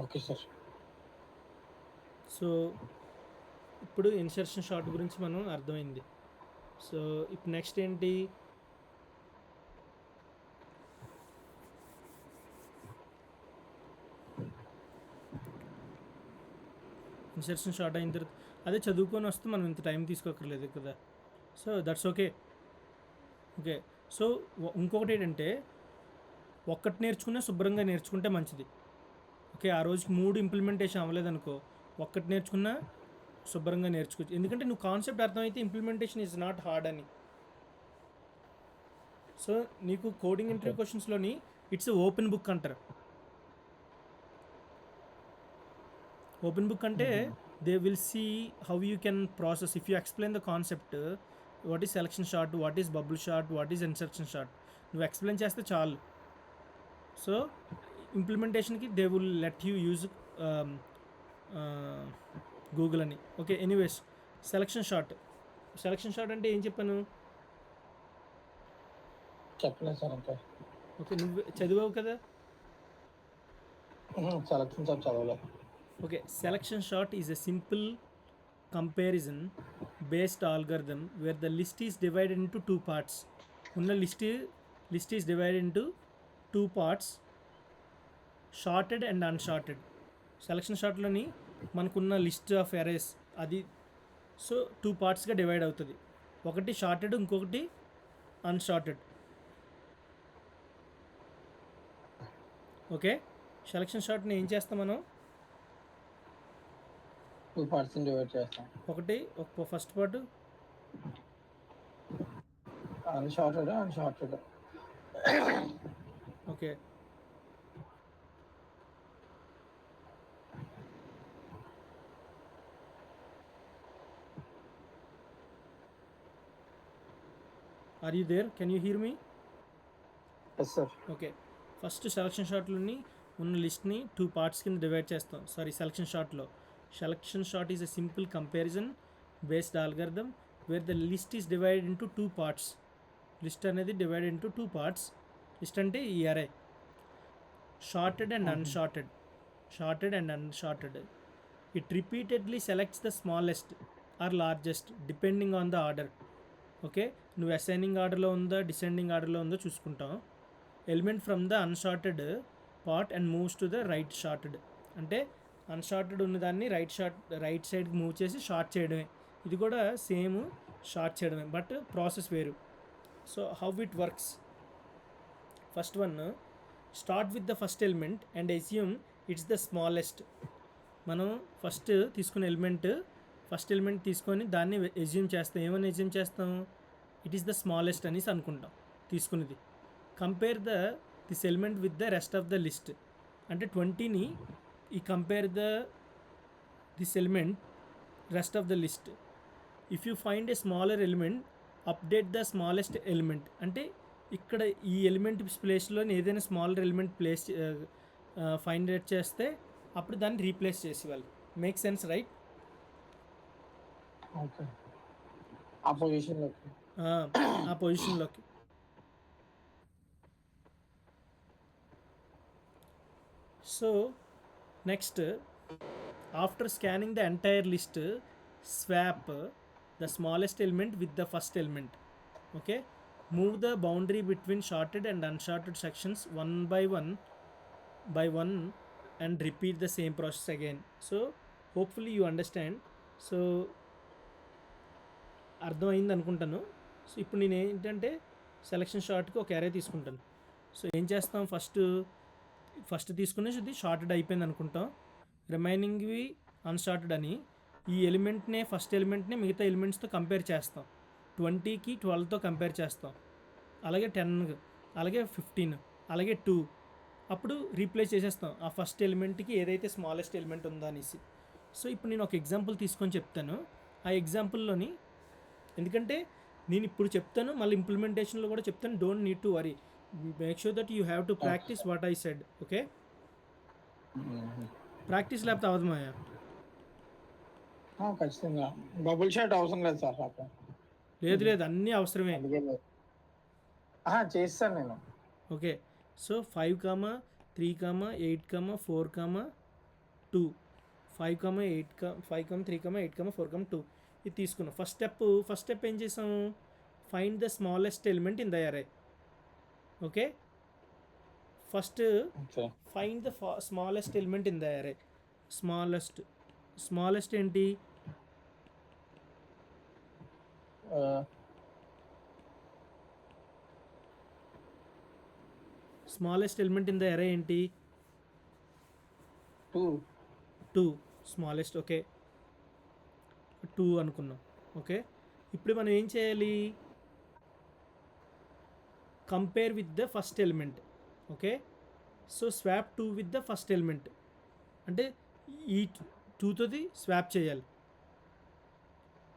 Okay sir. సో ఇప్పుడు ఇన్సర్షన్ షార్ట్ గురించి మనం అర్థమైంది. సో ఇప్పుడు నెక్స్ట్ ఏంటి? ఇన్సర్షన్ షార్ట్ అయిన తర్వాత అదే చదువుకొని వస్తే మనం ఇంత టైం తీసుకోకర్లేదు కదా. So that's okay. సో ఇంకొకటి ఏంటంటే, ఒక్కటి నేర్చుకునే శుభ్రంగా నేర్చుకుంటే మంచిది. ఓకే, ఆ రోజుకి 3 ఇంప్లిమెంటేషన్ అవ్వలేదనుకో, ఒక్కటి నేర్చుకున్నా శుభ్రంగా నేర్చుకోవచ్చు. ఎందుకంటే నువ్వు కాన్సెప్ట్ అర్థమైతే ఇంప్లిమెంటేషన్ ఈజ్ నాట్ హార్డ్ అని. సో నీకు కోడింగ్ ఇంటర్వ్యూ క్వశ్చన్స్లోని ఇట్స్ ఓపెన్ బుక్ అంటారు. ఓపెన్ బుక్ అంటే they will see how you can process if you explain the concept. What is selection sort, what is bubble sort, what is insertion sort, నువ్వు explain చేస్తే చాలు. So ఇంప్లిమెంటేషన్కి they will let you use Google అని. Okay, anyways selection sort అంటే ఏం చెప్పాను? చెప్పలేదు sir ఇంకా. ఓకే, నువ్వు చదివావు కదా. సెలక్షన్ షార్ట్ చదవలేదు. Okay, selection sort is a simple comparison based algorithm where the list is divided into 2 parts. ఉన్న list is divided into 2 parts, sorted and unsorted. Selection షార్ట్లోని మనకున్న లిస్ట్ ఆఫ్ అరేస్ అది so 2 పార్ట్స్గా divide అవుతుంది. ఒకటి shorted, ఇంకొకటి అన్షార్టెడ్. Okay, selection షార్ట్ని ఏం చేస్తాం మనం? 2 parts డివైడ్ చేస్తాం. ఒకటి first part unsorted. Okay, are you there? Can you hear me? Yes sir. Okay, first selection షార్ట్లోని ఉన్న లిస్ట్ని 2 పార్ట్స్ కింద డివైడ్ చేస్తాం. Selection sort is a simple comparison based algorithm where the list is divided into 2 parts. List అనేది divided into 2 parts. List అంటే ఈ array. Sorted and unsorted. It repeatedly selects the smallest or largest depending on the order. Okay, నువ్వు assigning ఆర్డర్లో ఉందో descending ఆర్డర్లో ఉందో చూసుకుంటాం. Element from the unsorted part and moves to the right sorted. అంటే unsorted ఉన్నదాన్ని రైట్ సైడ్కి move చేసి షార్ట్ చేయడమే. ఇది కూడా సేమ్ షార్ట్ చేయడమే, బట్ ప్రాసెస్ వేరు. So how it works? First one, start with the first element and assume it's the smallest. మనం ఫస్ట్ ఎలిమెంట్ తీసుకొని దాన్ని అస్యూమ్ చేస్తాం. ఏమని అస్యూమ్ చేస్తాం? ఇట్ ఈస్ ద స్మాలెస్ట్ అనేసి అనుకుంటాం తీసుకునేది. Compare this element with the rest of the list. అంటే 20ని compare this element rest of the list. If you find a smaller element update the smallest element. అంటే ఇక్కడ ఈ element ప్లేస్లో ఏదైనా smaller element place find out చేస్తే అప్పుడు దాన్ని రీప్లేస్ చేసేవాళ్ళు. Make sense right? ఓకే. ఆ పొజిషన్‌లోకి. ఆ పొజిషన్లోకి. So next, after scanning the entire list, swap the smallest element with the first element. Okay, move the boundary between sorted and unsorted sections one by one and repeat the same process again. So hopefully you understand. So అర్థమైంది అనుకుంటాను. So ఇప్పుడు నేను ఏంటంటే selection షార్ట్కి ఒక అరే తీసుకుంటాను. So ఏం చేస్తాం, ఫస్ట్ తీసుకునేది షార్టెడ్ అయిపోయింది అనుకుంటాం, రిమైనింగ్వి అన్షార్టెడ్ అని. ఈ ఎలిమెంట్నే, ఫస్ట్ ఎలిమెంట్నే మిగతా ఎలిమెంట్స్తో కంపేర్ చేస్తాం. 20కి 12తో కంపేర్ చేస్తాం, అలాగే 10, అలాగే 15, అలాగే 2. అప్పుడు రీప్లేస్ చేసేస్తాం ఆ ఫస్ట్ ఎలిమెంట్కి ఏదైతే స్మాలెస్ట్ ఎలిమెంట్ ఉందో అనేసి. సో ఇప్పుడు నేను ఒక ఎగ్జాంపుల్ తీసుకొని చెప్తాను. ఆ ఎగ్జాంపుల్లోని, ఎందుకంటే నేను ఇప్పుడు చెప్తాను మళ్ళీ ఇంప్లిమెంటేషన్లో కూడా చెప్తాను, don't need to worry, make sure that you have to practice what I said. Okay, practice లేకపోతే అవదు మాయా. ఖచ్చితంగా బబుల్ షాట్ అవసరం లేదు సార్ నాకు. లేదు అన్నీ అవసరమే. చేస్తాను నేను. ఓకే, సో 5, 3, 8, 4, 2, 5, 8, 5, 3, 8, 4, 2 ఇది తీసుకున్నాం. ఫస్ట్ స్టెప్ ఏం చేసాము, find the smallest element in the array. Okay, first find the smallest element in the array. Smallest ఏంటి, smallest element in the array ఏంటి, 2 స్మాలెస్ట్. ఓకే, 2 అనుకున్నాం. ఓకే, ఇప్పుడు మనం ఏం చేయాలి, compare with the first element. Okay, so swap 2 with the first element, అంటే ఈ 2తోది swap చేయాలి,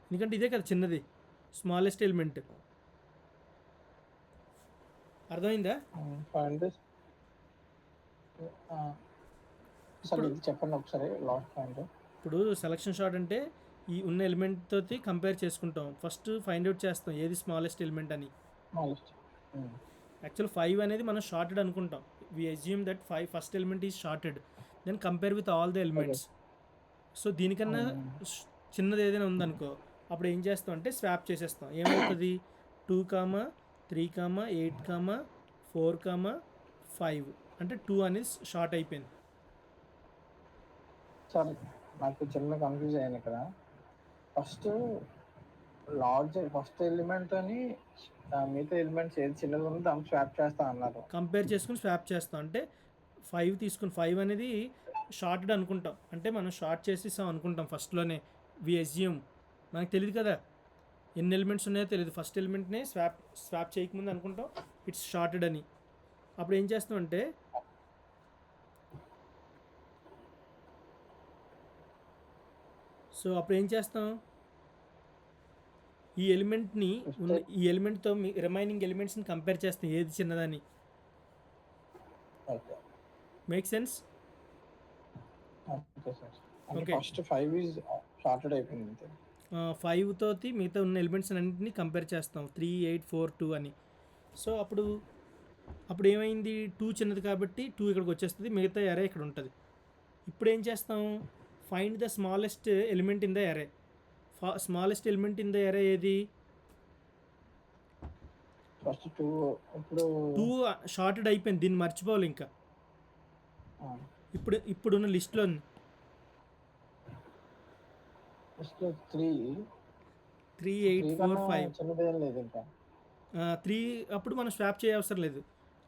ఎందుకంటే ఇదే కదా చిన్నది స్మాలెస్ట్ ఎలిమెంట్. అర్థమైందా? చెప్పండి ఒకసారి లాస్ట్ పాయింట్. ఇప్పుడు సెలక్షన్ షార్ట్ అంటే ఈ ఉన్న ఎలిమెంట్ తోటి కంపేర్ చేసుకుంటాం, ఫస్ట్ ఫైండ్ అవుట్ చేస్తాం ఏది స్మాలెస్ట్ ఎలిమెంట్ అని. యాక్చువల్ 5 అనేది మనం షార్టెడ్ అనుకుంటాం, we assume that first element is sorted, then compare with all the elements. So దీనికన్నా చిన్నది ఏదైనా ఉందనుకో, అప్పుడు ఏం చేస్తాం అంటే స్వాప్ చేసేస్తాం. ఏమవుతుంది, 2, 3, 8, 4, 5 అంటే 2 అనేది షార్ట్ అయిపోయింది. సార్ నాకు చిన్న కన్ఫ్యూజ్ అయ్యాను ఇక్కడ. ఫస్ట్ ఎలిమెంట్ అని మిగతా ఎలిమెంట్స్ ఏది చిన్నది ఉందో దాన్ని స్వాప్ చేస్తా అన్నారు. కంపేర్ చేసుకుని స్వాప్ చేస్తాం అంటే 5 తీసుకుని, 5 అనేది షార్టెడ్ అనుకుంటాం, అంటే మనం షార్ట్ చేసేసాం అనుకుంటాం ఫస్ట్లోనే, వి అజ్యూమ్. మనకు తెలియదు కదా ఎన్ని ఎలిమెంట్స్ ఉన్నాయో తెలియదు, ఫస్ట్ ఎలిమెంట్నే స్వాప్ చేయకముందు అనుకుంటాం ఇట్స్ షార్టెడ్ అని. అప్పుడు ఏం చేస్తాం అంటే ఈ ఎలిమెంట్తో రిమైనింగ్ ఎలిమెంట్స్ని కంపేర్ చేస్తాం ఏది చిన్నదని. Make sense? Okay, first 5 is sorted అయిపోయింది. 5 తోటి మిగతా ఉన్న ఎలిమెంట్స్ అన్నింటినీ కంపేర్ చేస్తాం, 3, 8, 4, 2 అని. సో అప్పుడు ఏమైంది, 2 చిన్నది కాబట్టి 2 ఇక్కడికి వచ్చేస్తుంది, మిగతా అరే ఇక్కడ ఉంటుంది. ఇప్పుడు ఏం చేస్తాం, find the smallest element in the array. Smallest element in the అరే ఏది, ఫస్ట్ 2 షార్టెడ్ అయిపోయింది, దీన్ని మర్చిపోవాలి ఇంకా. ఇప్పుడున్న లిస్ట్లో 3, 8, 4, 5 3 అప్పుడు మనం స్వాప్ చేయవసరం లేదు,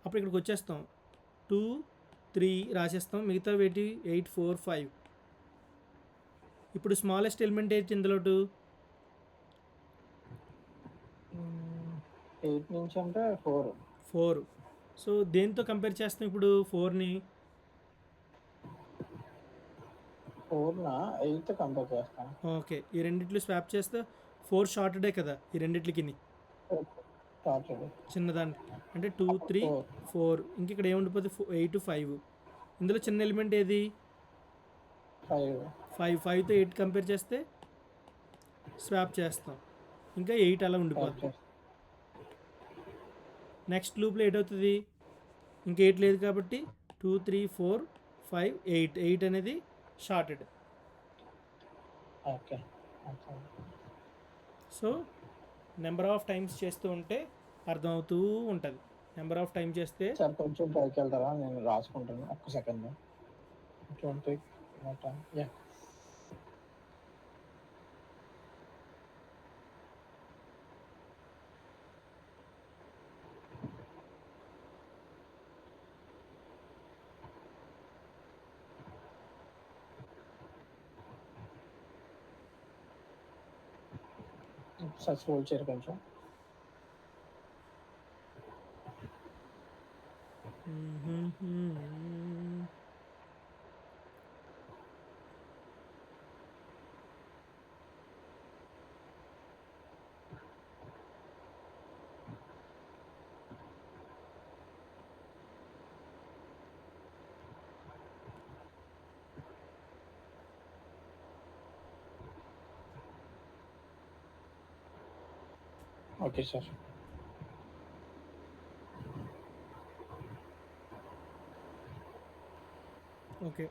అప్పుడు ఇక్కడికి వచ్చేస్తాం, 2, 3 రాసేస్తాం, మిగతా వేటి 8, 4, 5. ఇప్పుడు స్మాలెస్ట్ ఎలిమెంట్ ఏంటి ఇందులో, 8 నుంచి అంటే 4. సో దేంతో కంపేర్ చేస్తాం ఇప్పుడు 4ని, 8తో కంపేర్ చేస్తాం. ఓకే, ఈ రెండిట్లు స్వాప్ చేస్తే 4 షార్టెడే కదా ఈ రెండిట్లకి. started చిన్నదాన్ని అంటే 2 3 4 4 ఇంక ఇక్కడ ఏముండిపోతుంది 8 5 ఇందులో చిన్న ఎలిమెంట్ ఏది 5 5తో 8 కంపేర్ చేస్తే స్వాప్ చేస్తాం ఇంకా 8 అలా ఉండిపోద్ది. నెక్స్ట్ లూప్లో 8 అవుతుంది, ఇంక 8 లేదు కాబట్టి 2 3 4 5 8 అనేది sorted. Okay. So number of times చేస్తూ ఉంటే అర్థమవుతూ ఉంటుంది. నెంబర్ ఆఫ్ టైం చేస్తే సార్ కొంచెం పైకి వెళ్తారా, నేను రాసుకుంటాను ఒక్క సెకండ్. 20 యా సార్ స్క్రోల్ చేయరు కొంచెం. Okay sir. Okay.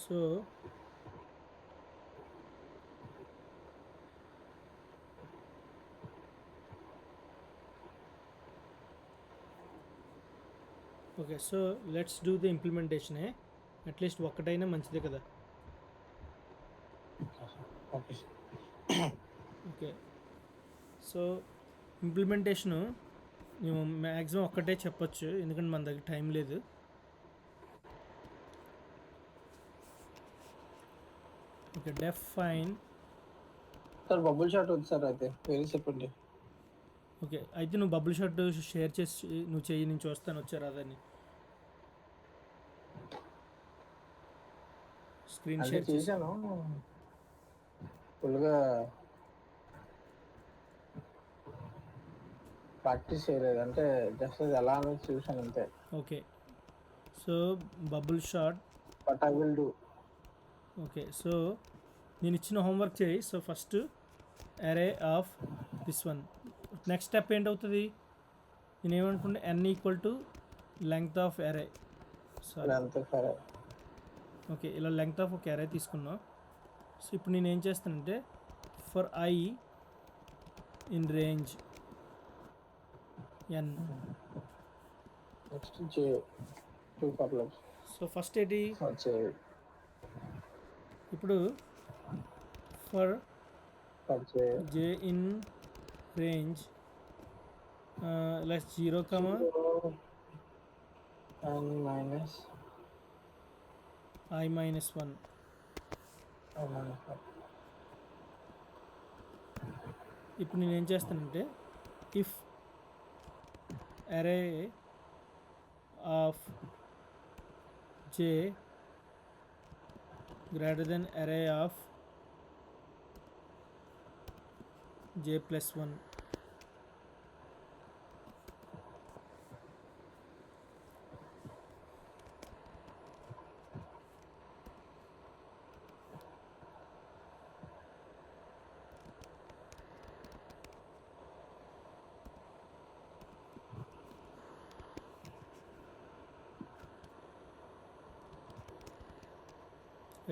So okay, so let's do the ఇంప్లిమెంటేషనే. అట్లీస్ట్ ఒక్కటైనా మంచిదే కదా. Okay sir. Okay, so implementation మేము మ్యాక్సిమం ఒక్కటే చెప్పొచ్చు, ఎందుకంటే మన దగ్గర టైం లేదు. Okay, define. Sir bubble sort వద్దు సార్, అయితే వేరే చెప్పండి. ఓకే, అయితే నువ్వు బబుల్ షాట్ షేర్ చేసి నువ్వు చెయ్యి, నేను చూస్తాను వచ్చారు అదని. స్క్రీన్ అంటే షేర్ చేసి చేశాను ఫుల్గా, ప్రాక్టీస్ చేయలేదు, అంటే జస్ట్ అది ఎలా అనేది చూసాను అంతే. Okay, so bubble sort. But I will do. Okay, so నేను ఇచ్చిన హోంవర్క్ చేయి. So first array of this one. Next step ఏంటవుతుంది, నేను ఏమనుకుంటే n equal to length of array. Sorry, అంతే సరే. ఓకే, ఇలా లెంగ్త్ ఆఫ్ ఒక అరే తీసుకున్నాం. సో ఇప్పుడు నేను ఏం చేస్తానంటే for I in range n. Next J 2 for so first ఏంటి వచ్చే ఇప్పుడు ఫర్ వచ్చే j in range less 0, and minus I minus 1. ఇప్పుడు నేను ఏం చేస్తానంటే ఇఫ్ అరే ఆఫ్ j గ్రేటర్ దెన్ అరే of j plus 1,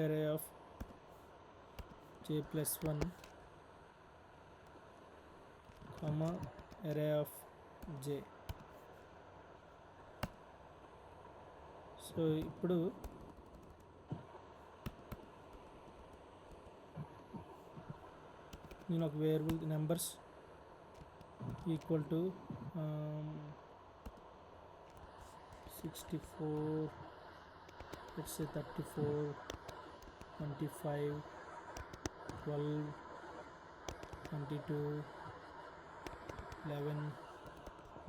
array of j plus 1 comma array of j. So ఇప్పుడు నేను ఒక variable numbers equal to 64, let's say 34, 25, 12, 22, 11,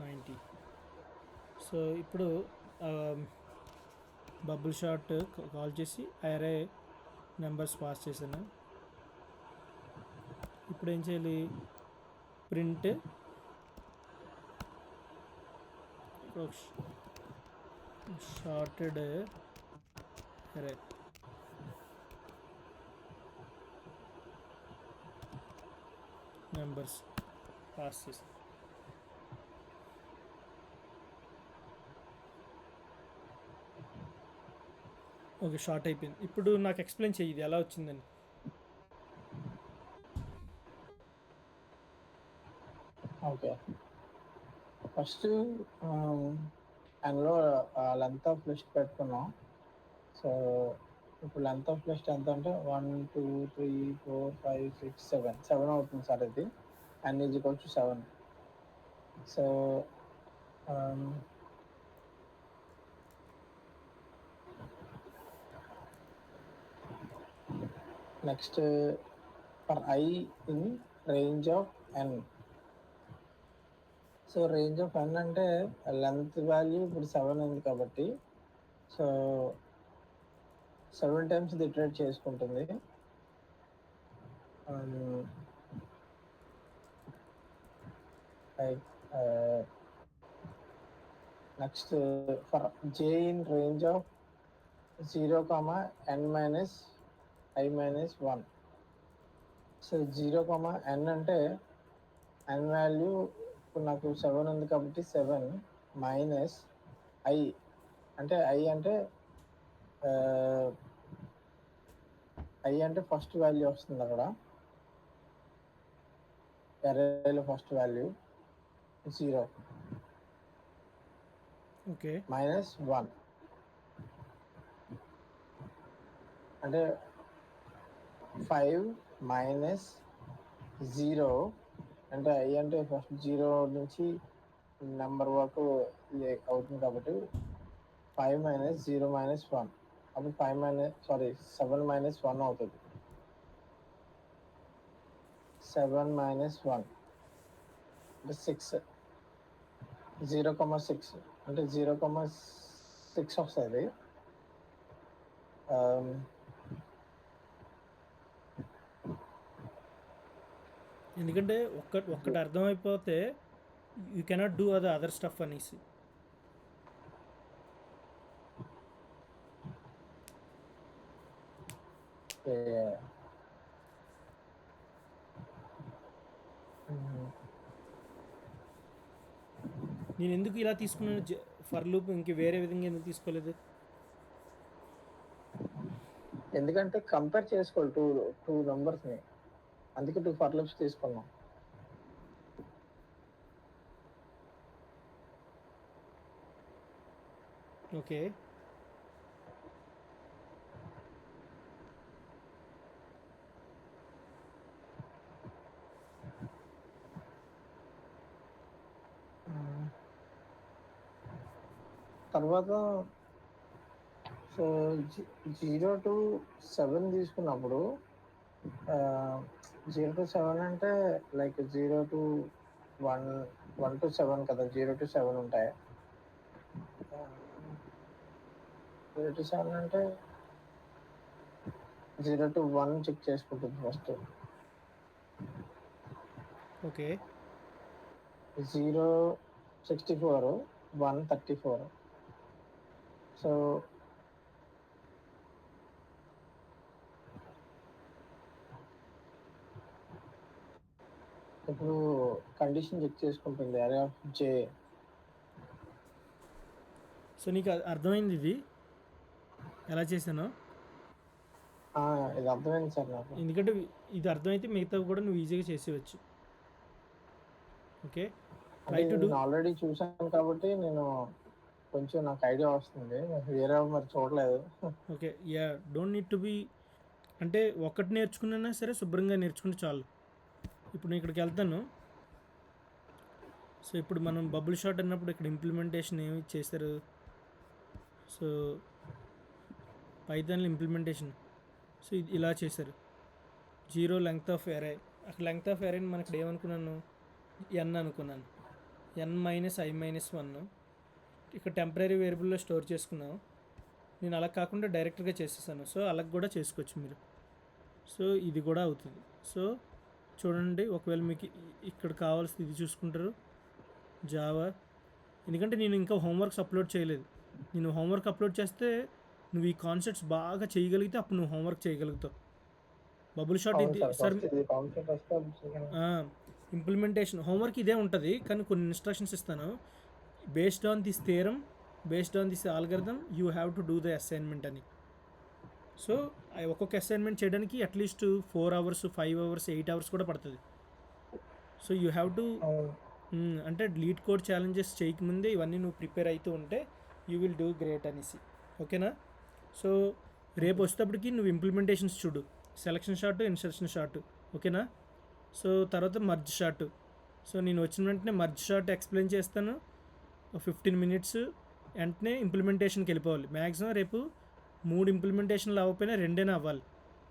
90. So ఇప్పుడు బబుల్ షాట్ కాల్ చేసి అరే నెంబర్స్ పాస్ చేశాను. ఇప్పుడు ఏం చేయాలి, ప్రింట్ షార్టెడ్ అరే నెంబర్స్ పాస్ చేసి ఓకే షార్ట్ అయిపోయింది. ఇప్పుడు నాకు ఎక్స్ప్లెయిన్ చెయ్యి ఇది ఎలా వచ్చిందని. ఓకే, ఫస్ట్ అందులో లెంత్ ఆఫ్ లిస్ట్ పెట్టుకున్నాం. సో ఇప్పుడు లెంత్ ఆఫ్ లిస్ట్ ఎంత అంటే 1 2 3 4 5 6 7 అవుతుంది సార్. ఇది n is equal to 7. So next for I in range of n. So range of n అంటే లెంత్ వాల్యూ ఇప్పుడు 7 ఉంది కాబట్టి సో 7 టైమ్స్ ఇది ఇటరేట్ చేసుకుంటుంది. Next for j in range of 0, n minus I minus 1. So 0, n అంటే n value ఇప్పుడు నాకు 7 ఉంది కాబట్టి 7 మైనస్ I అంటే I అంటే ఫస్ట్ వాల్యూ వస్తుంది అక్కడ అరేలో ఫస్ట్ వాల్యూ 0 ఓకే మైనస్ 1 అంటే 5 మైనస్ 0 అంటే I అంటే ఫస్ట్ 0 నుంచి నెంబర్ వరకు అవుతుంది కాబట్టి 5 మైనస్ 0 మైనస్ 1 అప్పుడు 7 మైనస్ 1 అవుతుంది. 7 మైనస్ 1 అంటే 6. 0,6 అంటే 0,6 వస్తుంది. ఎందుకంటే ఒక్కటి అర్థమైపోతే you cannot do other stuff అనేసి. నేను ఎందుకు ఇలా తీసుకున్నాను ఫర్ లూప్, ఇంక వేరే విధంగా ఎందుకు తీసుకోలేదు? ఎందుకంటే కంపేర్ చేసుకోవాలి టూ నెంబర్స్ని, అందుకే 2 ఫర్ లూప్స్ తీసుకున్నాం. ఓకే తర్వాత సో 0 to 7 తీసుకున్నప్పుడు 0 to 7 అంటే లైక్ 0 to 1, 1 to 7 కదా, 0 to 7 ఉంటాయి. 0 to 7 అంటే 0 to 1 చెక్ చేసుకుంటుంది ఫస్ట్. ఓకే 0 64, 1 34. సో ఇప్పుడు కండిషన్ చెక్ చేసుకుంటుంది అరే ఆఫ్ జే. సో నీకు అర్థమైంది ఇది ఎలా చేశానో? ఇది అర్థమైంది సార్ నాకు. ఎందుకంటే ఇది అర్థమైతే మిగతా కూడా నువ్వు ఈజీగా చేసేవచ్చు. ఓకే ఆల్రెడీ చూసాను కాబట్టి నేను కొంచెం నాకు ఐడియా వస్తుంది, వేరే మరి చూడలేదు. Okay yeah don't need to be, అంటే ఒక్కటి నేర్చుకున్నా సరే శుభ్రంగా నేర్చుకుంటే చాలు. ఇప్పుడు నేను ఇక్కడికి వెళ్తాను. సో ఇప్పుడు మనం బబుల్ షాట్ అన్నప్పుడు ఇక్కడ ఇంప్లిమెంటేషన్ ఏమి చేశారు? సో పైథాన్లో ఇంప్లిమెంటేషన్ సో ఇది ఇలా చేశారు. 0 లెంగ్త్ ఆఫ్ ఎరే. అక్కడ లెంగ్త్ ఆఫ్ ఎరేని మనకి ఏమనుకున్నాను? n అనుకున్నాను. n మైనస్ I మైనస్ 1 ఇక్కడ టెంపరీ వేరియబుల్లో స్టోర్ చేసుకున్నాను. నేను అలా కాకుండా డైరెక్ట్గా చేసేసాను. సో అలా కూడా చేసుకోవచ్చు మీరు. సో ఇది కూడా అవుతుంది. సో చూడండి, ఒకవేళ మీకు ఇక్కడ కావాల్సింది ఇది చూసుకుంటారు, జావా. ఎందుకంటే నేను ఇంకా హోంవర్క్స్ అప్లోడ్ చేయలేదు. నేను హోంవర్క్ అప్లోడ్ చేస్తే నువ్వు ఈ కాన్సెప్ట్స్ బాగా చేయగలిగితే అప్పుడు నువ్వు హోంవర్క్ చేయగలుగుతావు. బబుల్ షాట్ అవును ఇది సార్, సార్. ఫస్ట్ ఇది కాన్సెప్ట్ వస్తే అప్పుడు second. ఇంప్లిమెంటేషన్ హోంవర్క్ ఇదే ఉంటుంది, కానీ కొన్ని ఇన్స్ట్రక్షన్స్ ఇస్తాను. Based on this theorem, based on this algorithm you have to do the assignment అని. సో ఒక్కొక్క అసైన్మెంట్ చేయడానికి అట్లీస్ట్ 4 hours, 5 hours, 8 hours కూడా పడుతుంది. సో యూ హ్యావ్ టు అవును. అంటే లీడ్ కోడ్ ఛాలెంజెస్ చేయకముందే ఇవన్నీ నువ్వు ప్రిపేర్ అవుతూ ఉంటే యూ విల్ డూ గ్రేట్ అనేసి. ఓకేనా? సో రేపు వచ్చేటప్పటికి నువ్వు ఇంప్లిమెంటేషన్స్ చూడు, సెలక్షన్ షాట్, ఇన్సర్షన్ షాట్. ఓకేనా? సో తర్వాత మర్జ్ షాట్. సో నేను వచ్చిన వెంటనే మర్జ్ షాట్ ఎక్స్ప్లెయిన్ చేస్తాను, 15 minutes, వెంటనే ఇంప్లిమెంటేషన్కి వెళ్ళిపోవాలి. మ్యాక్సిమం రేపు 3 ఇంప్లిమెంటేషన్లు అవ్వకపోయినా 2 అవ్వాలి.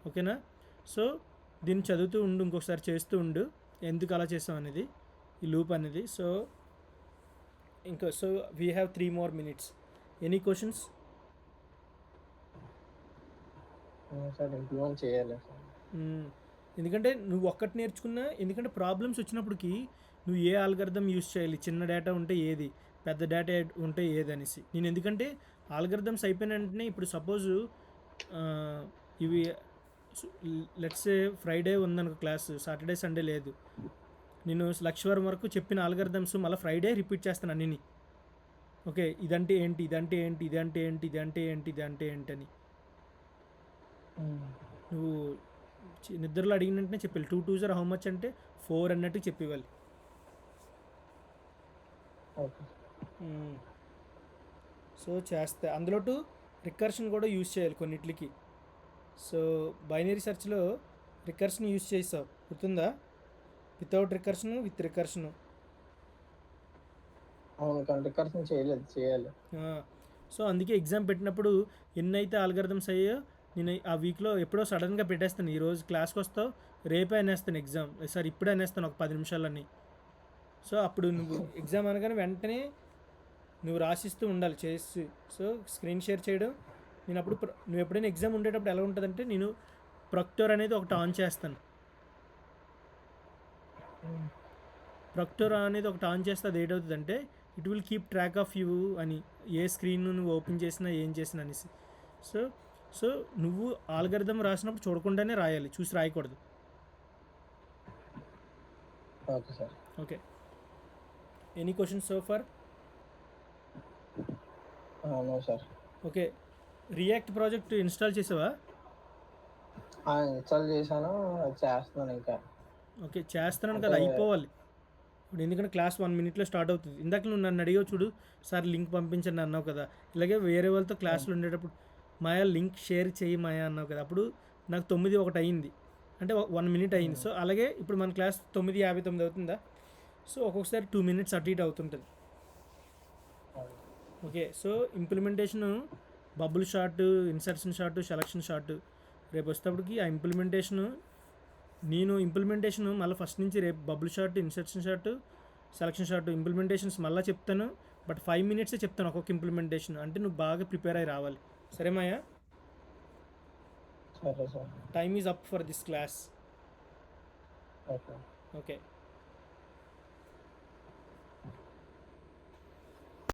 ఓకేనా? సో దీన్ని చదువుతూ ఉండు, ఇంకొకసారి చేస్తూ ఉండు ఎందుకు అలా చేసాం అనేది, ఈ లూప్ అనేది. So we have 3 more minutes. Any questions? అవును సార్, ఇంప్లిమెంట్ చేయాలి సార్. ఎందుకంటే నువ్వు ఒక్కటి నేర్చుకున్నా, ఎందుకంటే ప్రాబ్లమ్స్ వచ్చినప్పటికి నువ్వు ఏ ఆల్గరిథం యూస్ చేయాలి, చిన్న డేటా ఉంటే ఏది, పెద్ద డేటా ఉంటే ఏది అనేసి. నేను ఎందుకంటే ఆల్గరిథమ్స్ అయిపోయిన వెంటనే ఇప్పుడు సపోజు ఇవి లెట్స్ సే ఫ్రైడే ఉందనుకో క్లాస్, సాటర్డే సండే లేదు, నేను లక్షవారం వరకు చెప్పిన ఆల్గరిథమ్స్ మళ్ళీ ఫ్రైడే రిపీట్ చేస్తాను అన్నీ. ఓకే, ఇదంటే ఏంటి, ఇదంటే ఏంటి, ఇదంటే ఏంటి, ఇదంటే ఏంటి, ఇదంటే ఏంటి అని నువ్వు నిద్రలో అడిగిన వెంటనే చెప్పాలి. 2 2s హౌ మచ్ అంటే 4 అన్నట్టు చెప్పివ్వాలి. ఓకే. సో చేస్తే అందులో రికర్షన్ కూడా యూజ్ చేయాలి కొన్నిట్లకి. సో బైనరీ సెర్చ్లో రికర్షన్ యూజ్ చేసావు, గుర్తుందా? Without recursion, with recursion. అవును, కానీ రికర్షన్ చేయలేదు, చేయాలి. సో అందుకే ఎగ్జామ్ పెట్టినప్పుడు ఎన్నైతే ఆల్గరిథమ్స్ అయ్యాయో నేను ఆ వీక్లో ఎప్పుడో సడన్గా పెట్టేస్తాను. ఈరోజు క్లాస్కి వస్తావు, రేపే అనేస్తాను ఎగ్జామ్, సార్ ఇప్పుడే అనేస్తాను ఒక 10 నిమిషాలని. సో అప్పుడు నువ్వు ఎగ్జామ్ అనగానే వెంటనే నువ్వు రాసిస్తూ ఉండాలి చేసి. సో స్క్రీన్ షేర్ చేయడం, నేను అప్పుడు నువ్వు ఎప్పుడైనా ఎగ్జామ్ ఉండేటప్పుడు ఎలా ఉంటుందంటే నేను ప్రొక్టోర్ అనేది ఒకటి ఆన్ చేస్తాను. ప్రొక్టోర్ అనేది ఒకటి ఆన్ చేస్తే అది ఏటవుతుందంటే it will keep track of you అని, ఏ స్క్రీన్ నువ్వు ఓపెన్ చేసినా ఏం చేసినా అనేసి. సో సో నువ్వు ఆల్గరిథం రాసినప్పుడు చూడకుండానే రాయాలి, చూసి రాయకూడదు. Okay sir. Okay, any questions so far? No sir. Okay, React project install చేసావా? ఇన్స్టాల్ చేశాను, చేస్తున్నాను ఇంకా. ఓకే, చేస్తున్నాను కదా, అయిపోవాలి ఇప్పుడు. ఎందుకంటే క్లాస్ 1 minute స్టార్ట్ అవుతుంది. ఇందాక నువ్వు నన్ను అడిగావు చూడు, సార్ లింక్ పంపించండి అన్నావు కదా. ఇలాగే వేరే వాళ్ళతో క్లాసులు ఉండేటప్పుడు మాయా లింక్ షేర్ చేయి మాయా అన్నావు కదా, అప్పుడు నాకు 9:01 అయింది, అంటే 1 minute అయింది. సో అలాగే ఇప్పుడు మన క్లాస్ 9:59 అవుతుందా? సో ఒక్కొక్కసారి 2 minutes అటు ఇటు అవుతుంటుంది. Okay, so implementation bubble shot, insertion shot, selection shot రేపు వచ్చేటప్పటికి ఆ ఇంప్లిమెంటేషను మళ్ళీ ఫస్ట్ నుంచి రేపు bubble shot, insertion shot, selection shot implementations మళ్ళీ చెప్తాను. బట్ 5 minutes చెప్తాను ఒక్కొక్క ఇంప్లిమెంటేషన్. అంటే నువ్వు బాగా ప్రిపేర్ అయ్యి రావాలి. సరే మాయా? సరే sir. Time is up for this class. Okay. Okay.